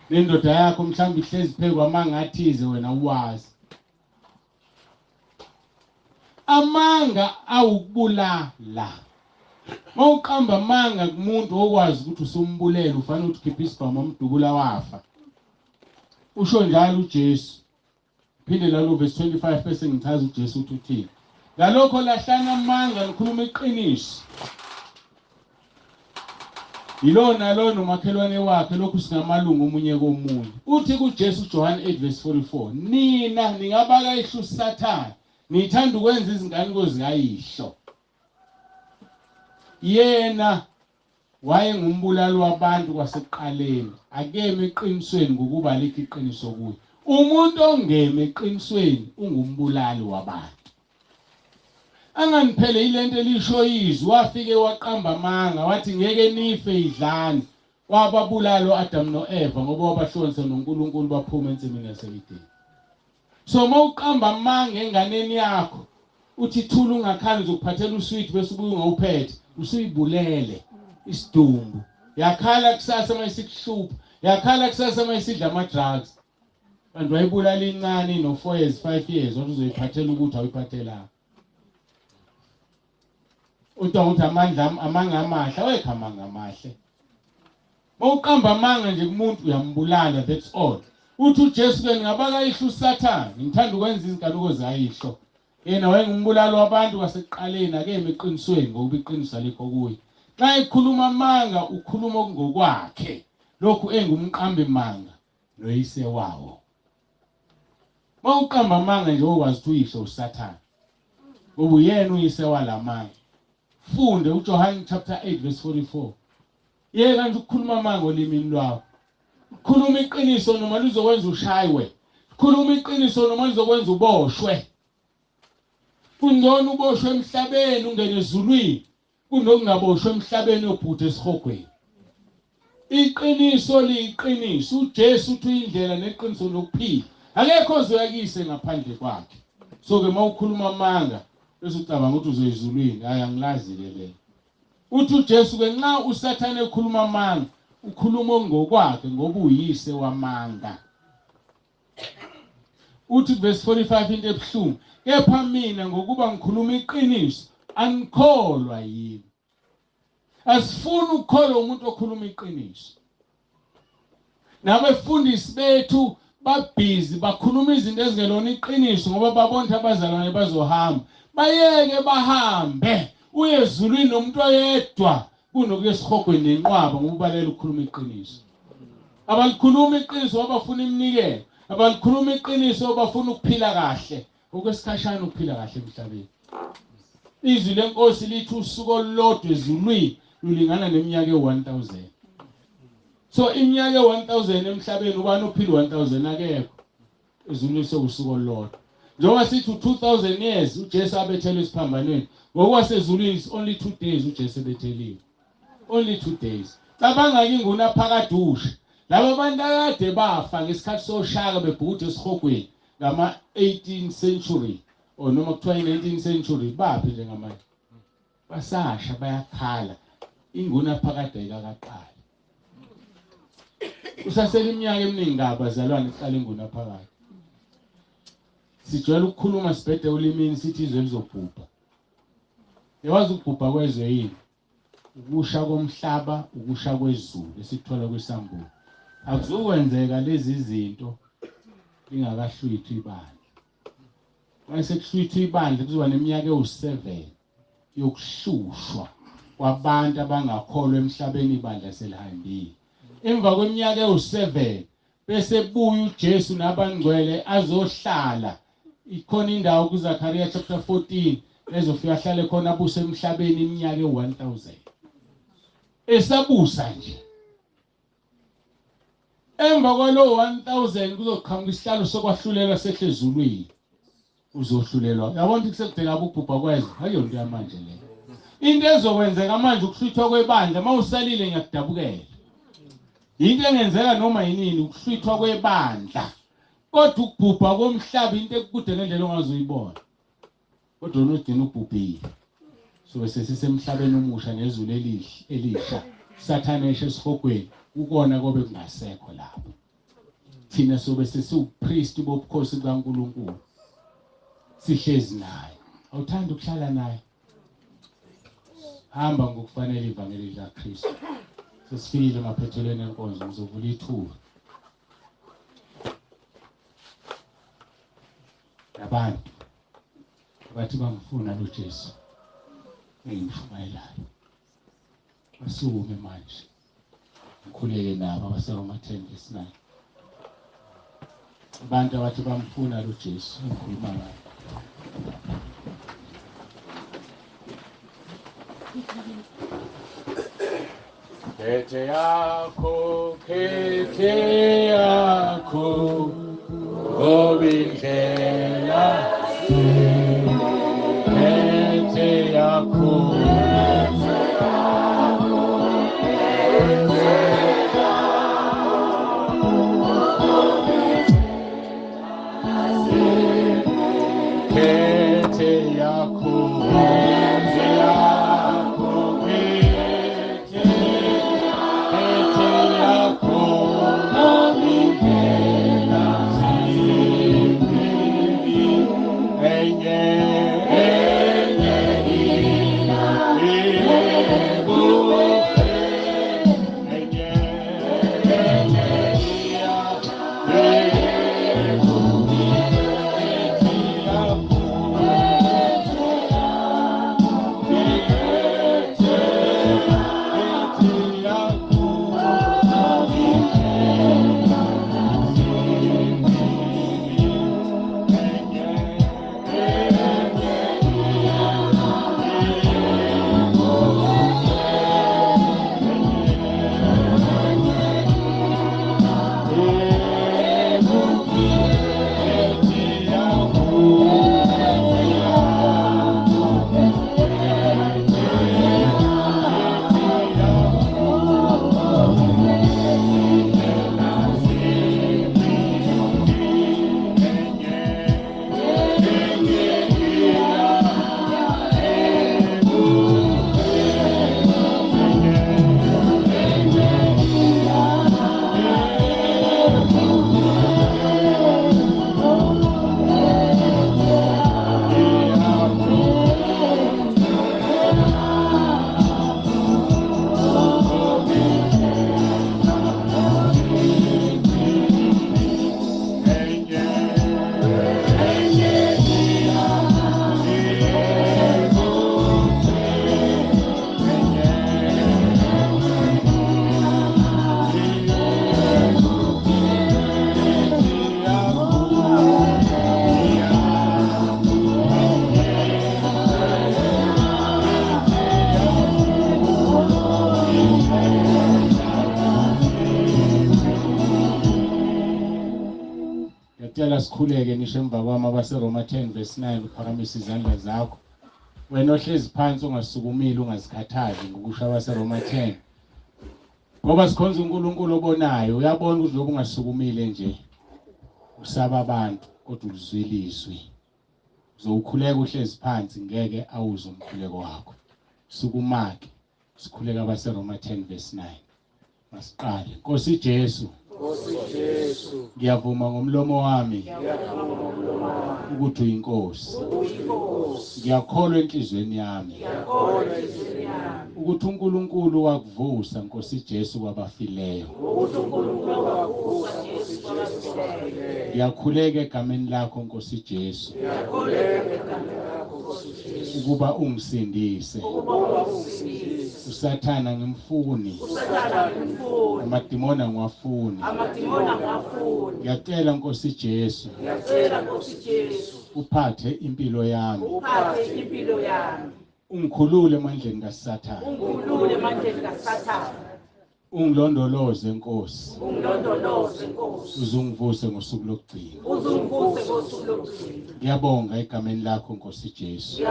A: Nendoda yakho mhlawumbe ihlezi phezu kwamanga athize wena uwazi. Amanga awukubulala. Mawuqamba amanga kumuntu okwazi ukuthi usumbulela ufanele ukhiphe isibhamu amdubula wafa. Usho njalo uJesu. Phinde la verse 25 bese ngichaza uJesu ukuthi uthini. Ngalokho lahlana amanga nikhuluma iqiniso. Yilona lona umakhelwane wakhe lokhu singamalungu omunye komunye. Uthi kuJesu John 8 verse 44. Nina ningabaka ihlu uSathane. Nithanda ukwenza izinganeko zikayihlo. Yena wayengumbulali wabantu kwasekuqaleni. Akeme eqinisweni ngokuba likho iqiniso kuye. Umuntu ongeme eqinisweni ungumbulali wabantu. Anganiphele ilento elisho izwi wafike waqamba amanga wathi ngeke nife idlani. Wababulala uAdamu noEva ngoba wabahlonza noNkulunkulu baphuma ensimini yase-Edeni. So mawuqamba amanga enganeni yakho uthi thula ungakhali uzokuphathela usweet bese ubuye ungawuphethe usuyibulele isidumbu. yakhala kusasa mayisikuhlupha, yakhala kusasa mayisidla ama-drugs. Kanti wayibulala incane no 4 years 5 years wathi uzoyiphathela ukuthi awuyiphathelanga. Uthi amanga amahle, awekho amanga amahle. Mawuqamba amanga nje kumuntu uyambulala, that's all. Uthi uJesu ke ngabakayihlo uSathane, ngithanda ukwenza izinkanuko zayihlo. Yena wayengumbulali wabantu wasekuqaleni akeme eqinisweni ngoba iqiniso alikho kuye. Xa ekhuluma amanga ukhuluma ngokwakhe, lokhu engumqambi manga noyise wawo. Mawuqamba amanga nje okwazi ukuthi uyihlo uSathane. Ngoba uyena uyise walamanga. Funde uJohn chapter 8 verse 44. Yeka nje ukukhuluma amanga olimini lwawo. Khuluma iqiniso noma lizokwenza ushaywe. Khuluma iqiniso noma lizokwenza uboshwe. Kungcono uboshwe emhlabeni ungene ezulwini kunokungaboshwe emhlabeni obhude esihogweni. Iqiniso liyiqiniso. uJesu uthi uyindlela neqiniso nokuphila. Akekho ozoyakise ngaphandle kwakhe. So ke mawukhuluma amanga bese ucabanga ukuthi uzoyizulwini, hayi angilazi lele. Uthi uJesu ke nxa uSathane ekhuluma amanga ukhuluma ngokwakhe ngoba uyise wamanga. Uthi verse 45 into ebuhlungu, kepha mina ngokuba ngikhuluma iqiniso angikholwa yini. Asifuni ukukholwa umuntu okhuluma iqiniso. Nabefundisi bethu babhizi bakhuluma izinto ezingelona iqiniso ngoba babona abazalwane bazohamba. Bayeke bahambe uye ezulwini nomuntu oyedwa kunokuya esihogweni nenqwaba ngoba ubalela ukukhuluma iqiniso. Abalikhuluma iqiniso abafuna iminikelo, abalikhuluma iqiniso abafuna ukuphila kahle, okwesikhashana ukuphila kahle emhlabeni. Izwi lenkosi lithi usuku olulodwa ezulwini lulingana neminyaka e-1000. So iminyaka e-1000 emhlabeni ubani uphila 1000 akekho. Ezulwini sokusuku olulodwa. Njengoba sithi 2000 years uJesu abethelwe esiphambanweni, ngokwasezulwini is only 2 days uJesu ebetheliwe. Only 2 days. Cabanga ke inguna phakadusha. Laba bantu akade bafa ngesikhathi soshaka bebhuda esihogweni ngama 18th century or noma kuthiwa 19th century baphi njengamanje. Basasha bayakhala. Inguna phakade ayikaqala. Usasele iminyaka eminingi abazalwane ihlala inguna phakade. Sijwayele ukukhuluma sibhede ulimini sithi izwe lizobhubha. Yawazi ukubhubha kwezwe yini? Ukusha komhlaba, ukusha kwezulu esikuthola kwisambulo. Akuzokwenzeka lezi zinto lingakahlwithwa ibandla. Mase kuhlwithwa ibandla kuzoba neminyaka ewu7 yokuhlushwa kwabantu abangakholwa emhlabeni ibandla selihambile. Emva kweminyaka ewu7 bese buya uJesu nabangcwele azohlala. Ikhona indawo kuZakhariya chapter 14 ezofika ahlale khona abuse emhlabeni iminyaka e-1000. Esabusa nje. Emva kwalo 1000 kuzoqhamuka isihlalo sokwahlulela sehlezulwini. Uzohlulelwa. Yabona ukuthi sekudela ukubhubha kwezwe, ayonto yamanje le. Into ezokwenzeka manje ukuhlwithwa kwebandla mawusalile ngiyakudabukela. Into engenzeka noma yinini ukuhlwithwa kwebandla. Kodwa ukubhubha komhlaba into ekude ngendlela ongazoyibona. Kodwa unodina ubhubhile. So bese sisemhlabeni omusha nezulu elisha. Sathane esihogweni ukona kobe kungasekho lapho. Thina sobe sesiupriest bobukhosi bukaNkulunkulu. Sihlezi naye. Awuthanda ukuhlala naye. Hamba ngokufanele iVangeli likaKristu. Sesifikile emaphethelweni enkonzo ngizovula ithuba. Abantu bathi bamfuna uJesu. Engimshumayelayo. Basukume manje. Ngikhuleke nabo abaseRoma 10:9. Abantu abathi bamfuna uJesu ngikhuluma ngayo. Kete yako obindlela kete yako Ngiyacela sikhuleke nisho emva kwami abaseRoma 10 verse 9 uphakamise izandla zakho. Wena ohlezi phansi ungasukumile ungazikhathazi ngokusho abaseRoma 10. Ngoba sikhonza uNkulunkulu obonayo, uyabona ukuthi lobu ungasukumile nje. Usaba abantu kodwa uzwilizwi. Uzokhuleka uhlezi phansi ngeke awuze umkhuleko wakho. Sukumake. Sikhuleka abaseRoma 10 verse 9. Masiqale. Nkosi Jesu. Ngiyavuma ngomlomo wami ukuthi uyinkosi. Ngiyakholwa enhlizweni yami ukuthi uNkulunkulu wakuvusa Nkosi Jesu kwabafileyo. Ngiyakhuleka egameni lakho Nkosi Jesu ukuba ungisindise. Usathana ngimfuni. Amadimona ngiwafuni. Ngiyacela Nkosi Jesu uphathe impilo yami. Ungikhulule emandleni kaSathane. Ungilondoloze Nkosi. Uzungivuse ngosuku lokugcina. Ngiyabonga egameni lakho Nkosi Jesu.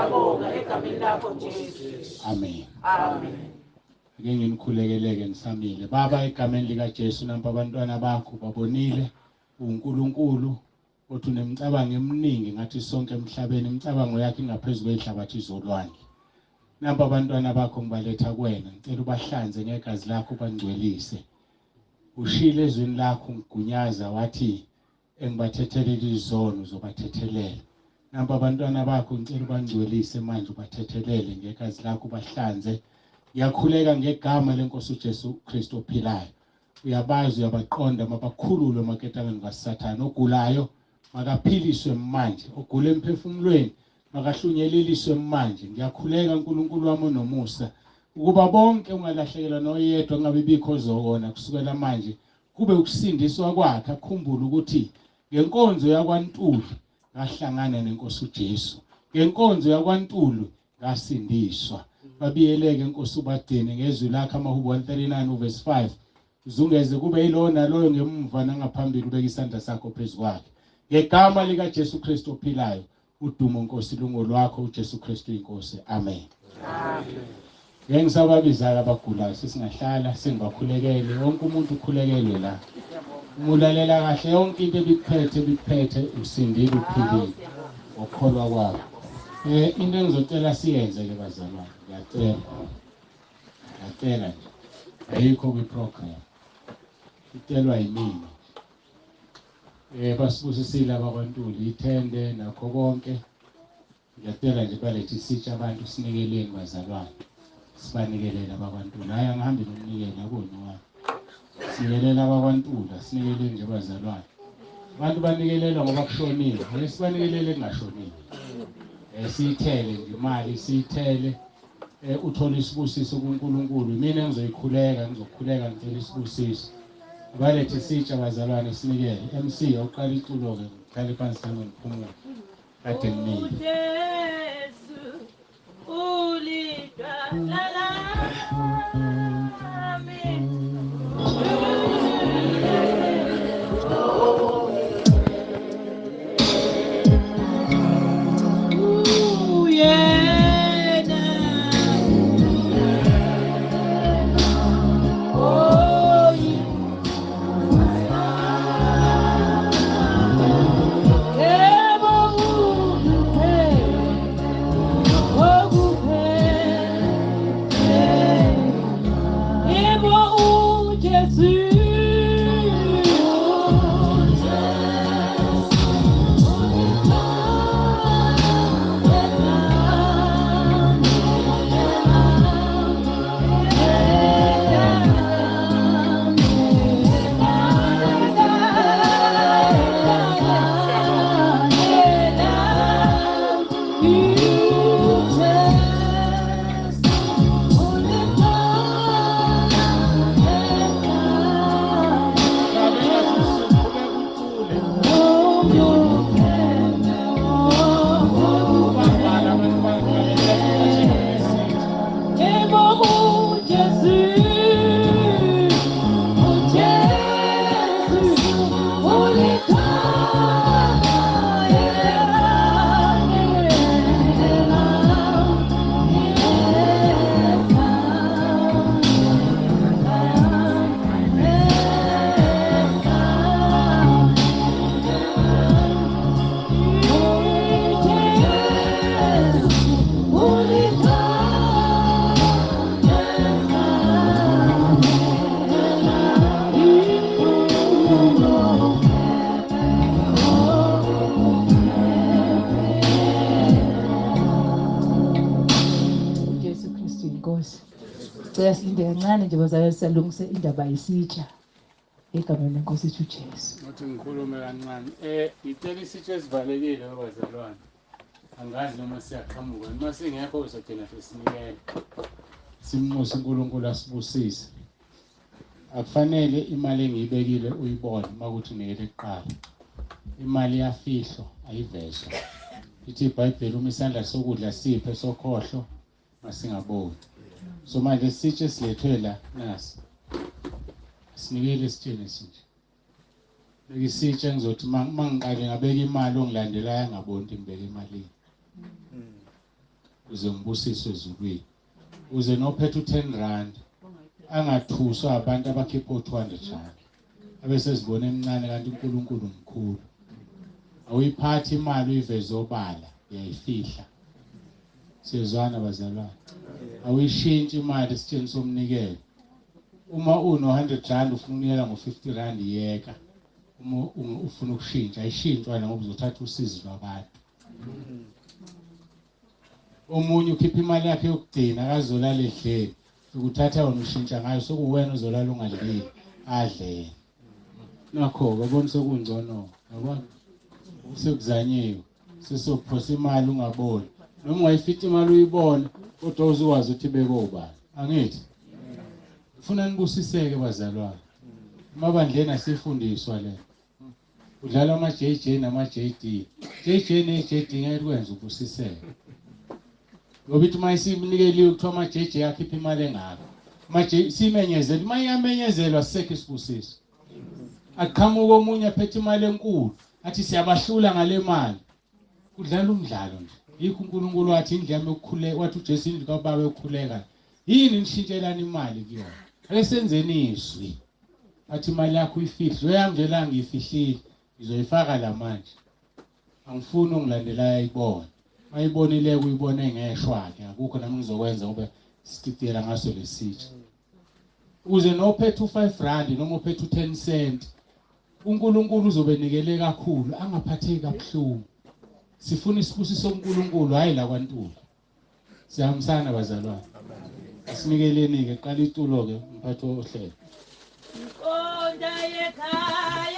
A: Amen. Ake nginikhulekele nisamile. Baba, egameni lika Jesu nampa abantwana bakho babonile uNkulunkulu othi unemicabango eminingi ngathi sonke emhlabeni, imicabango yakhe ingaphezulu kwehlabathi izolwandle. Nampa abantwana bakho ngibaletha kuwena, ngicela ubahlanze ngegazi lakho bangcwelise. Ushilo ezweni lakho ngigunyaza wathi engibathethelela izono uzobathethelela. Nampa abantwana bakho ngicela ubangcwelise manje ubathethelele ngegazi lakho bahlanze. Ngiyakhuleka ngegama leNkosi uJesu Kristu ophilayo. Uyabazi uyabaqonda mabakhululwe emaketangeni kaSathane. Ogulayo makaphiliswe manje, ogula emphefumulweni makahlunyeleliswe manje. Ngiyakhuleka uNkulunkulu wami nomusa ukuba bonke ungalahlekelwa noyedwa ngabe bikho zona kusukela manje kube ukusindiswa kwakhe. Akhumbule ukuthi ngenkonzo yakwaNtuli ngahlangana neNkosi uJesu, ngenkonzo yakwaNtuli ngasindiswa. Babiyeleke Nkosi ubagcine ngezwi lakho amaHubo 139 verse 5. Uzungeze kube yilowo naloyo ngemuva nangaphambili ubeka isandla sakho phezu kwakhe. Ngegama lika Jesu Kristu ophilayo, udumo Nkosi lungo lwakho uJesu Kristu inkosi. Amen. Amen. Ngisababiza abagulayo sesingahlala sengibakhulekele, wonke umuntu ukhulekelwe la. Umulalela kahle yonke into ebikuphethe usindile uphilile okholwa kwakho. Into engizocela siyenze ke bazalwane, ngiyacela nje ayikho kwi-program itelwa yimini. Basibusisile abakwaNtuli ithende nakho konke. Ngiyacela nje balethe isitsha abantu sinikeleni bazalwane, sibanikelele abakwaNtuli. Hayi angihambi nomnikelo akoni wami. Sinikelele abakwaNtuli, sinikeleni nje bazalwane. Abantu banikelela ngoba kushonile, sibanikelele kungashonile. Siyithele nje imali, siyithele uthola isibusiso kuNkulunkulu. Mina ngizokhuleka ngicela isibusiso. Abalethe isitsha abazalwane sinikele. MC oqala iculo ke ngihlale phansi nami ngiphumule. Kade ngimile.
B: Jesu ulidala lami.
C: Silinde kancane nje bazalwane salungise indaba yisitsha egameni lenkosi ethu Jesu.
A: Uthi ngikhulume kancane. Icela isitsha esivalekile abazalwane. Angazi noma siyaqhamuka noma singekho uzogcina sesinikela. Simnxusa uNkulunkulu asibusise. Akufanele imali engiyibekile uyibone makuthi unikele kuqala. Imali yafihlwa ayivezwa. Ithi iBhayibheli uma isandla sokudla siphe sokhohlo masingaboni. So manje isitsha silethwe la nasi. Sinikele isitsheni sinje. Isitsha ngizothi mangiqale ngabeka imali ongilandelayo ngaboni ngibeka imali. Uze ngibusiswe ezulwini. Uze nophethe u10 angathuswa abantu abakhipha u200 rand. Abese sibone emncane kanti uNkulunkulu mkhulu. Awuyiphathi imali uyiveze obala uyayifihla. Siyezwana bazalwane. Awuyishintshe imali esitsheni somnikelo. Uma uno100 rand ufuna unikela ngo50 rand yeka. Uma ufuna ukushintsha ayishintshwa ngoba uzothatha usizo lwabantu. Omunye ukhipha imali yakhe yokugcina akazolala edleni. Ukuthatha wona ushintsha ngayo sokuwena ozolala ungadlile adle. Nakho babona sokungcono. Yabona? Usekuzanyiwe. Sesokuphosa imali ungaboni. Noma ungayifita imali uyibone kodwa uzokwazi ukuthi beke obani. Angithi? Ufuna nibusiseke bazalwane. Emabandleni asifundiswa le. Udlala ama-JJ nama-JD. JJ ne-JD ngeke kwenza ubusiseke. Ngoba ithi mayisimnikeliwe kuthiwa ama-JJ akhipha imali engaka. Ama-JJ simenyezela, mayamenyezelwa sisekho isibusiso. Aqhamuka omunye aphethe imali enkulu, athi siyabahlula ngale mali. Kudlala umdlalo nje. Yikho uNkulunkulu wathi indlame yokukhuleka, wathi uJesu indlu kaBaba yokukhuleka. Yini nishintshelana imali kuyona? Ake senzeni izwi. Athi imali yakho uyifihle, uyami nje la ngiyifihlile, ngizoyifaka la manje. Angifuni ungilandelayo ayibone. Mayibonile kuyibone ngeshwake, akukho nami ngizokwenza ngoba sititela ngaso lesitsha. Uze nophethe u5 rand noma uphethe u10 cent. uNkulunkulu uzobenikele kakhulu, angaphatheki kabuhlungu. Sifuna isibusiso soNkulunkulu hayi la kwaNtuli. Siyamsana bazalwane. Sinikeleni ke qala itulo ke umphathi ohlelo.
B: Konda yekhaya